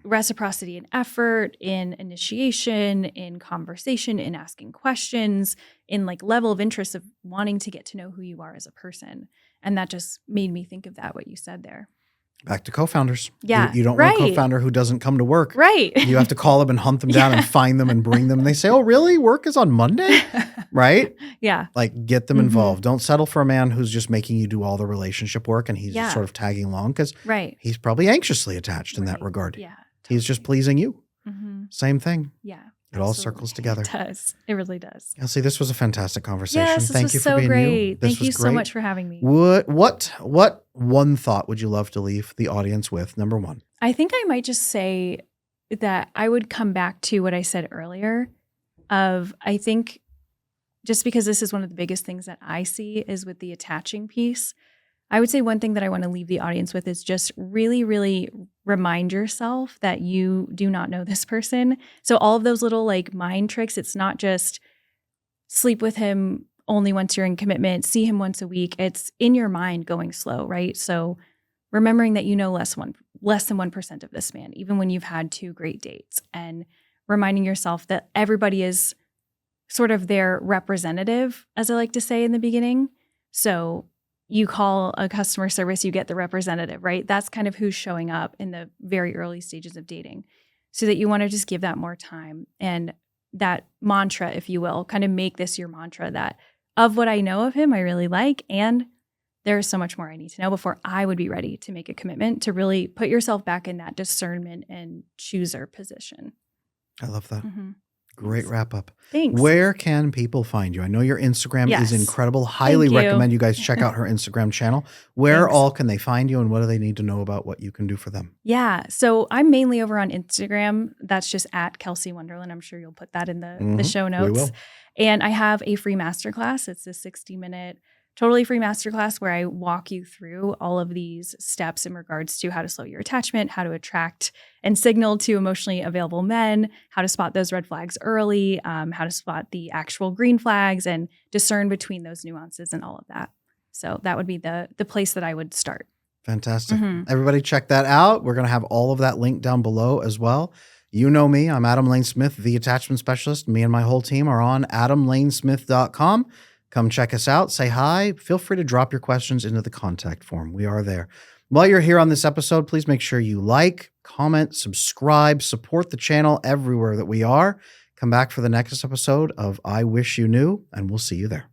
Reciprocity in effort, in initiation, in conversation, in asking questions, in like level of interest of wanting to get to know who you are as a person. And that just made me think of that, what you said there. Back to co-founders. Yeah, You don't want a right. co-founder who doesn't come to work. Right. You have to call them and hunt them down and find them and bring them. And they say, oh, really? Work is on Monday? Right? Yeah. Like get them Mhm. involved. Don't settle for a man who's just making you do all the relationship work and he's Yeah. just sort of tagging along because Right. he's probably anxiously attached in that Right. regard. Yeah. He's just pleasing you. Mm-hmm. Same thing. Yeah. It all absolutely. circles together. It does. It really does. Kelsey, this was a fantastic conversation. Yes, this Thank was you so for being great. you. This Thank was you so great. much for having me. What one thought would you love to leave the audience with? Number one. I think I might just say that I would come back to what I said earlier of I think just because this is one of the biggest things that I see is with the attaching piece. I would say one thing that I want to leave the audience with is just really, really remind yourself that you do not know this person. So all of those little like mind tricks, it's not just sleep with him only once you're in commitment, see him once a week. It's in your mind going slow, right? So remembering that you know less than 1% of this man, even when you've had 2 great dates, and reminding yourself that everybody is sort of their representative, as I like to say in the beginning. So you call a customer service, you get the representative, right? That's kind of who's showing up in the very early stages of dating. So that you want to just give that more time and that mantra, if you will, kind of make this your mantra that of what I know of him, I really like, and there is so much more I need to know before I would be ready to make a commitment, to really put yourself back in that discernment and chooser position. I love that. Mm-hmm. Great Thanks. wrap up. Thanks. Where can people find you? I know your Instagram Yes. is incredible. Highly Thank you. recommend you guys check out her Instagram channel. Where Thanks. all can they find you and what do they need to know about what you can do for them? Yeah. So I'm mainly over on Instagram. That's just at Kelsey Wonderlin. I'm sure you'll put that in the show notes. We will. And I have a free masterclass. It's a 60-minute, totally free masterclass where I walk you through all of these steps in regards to how to slow your attachment, how to attract and signal to emotionally available men, how to spot those red flags early, how to spot the actual green flags and discern between those nuances and all of that. So that would be the place that I would start. Fantastic. Mhm. Everybody check that out. We're going to have all of that linked down below as well. You know me. I'm Adam Lane Smith, the attachment specialist. Me and my whole team are on adamlanesmith.com. Come check us out. Say hi. Feel free to drop your questions into the contact form. We are there. While you're here on this episode, please make sure you like, comment, subscribe, support the channel everywhere that we are. Come back for the next episode of I Wish You Knew, and we'll see you there.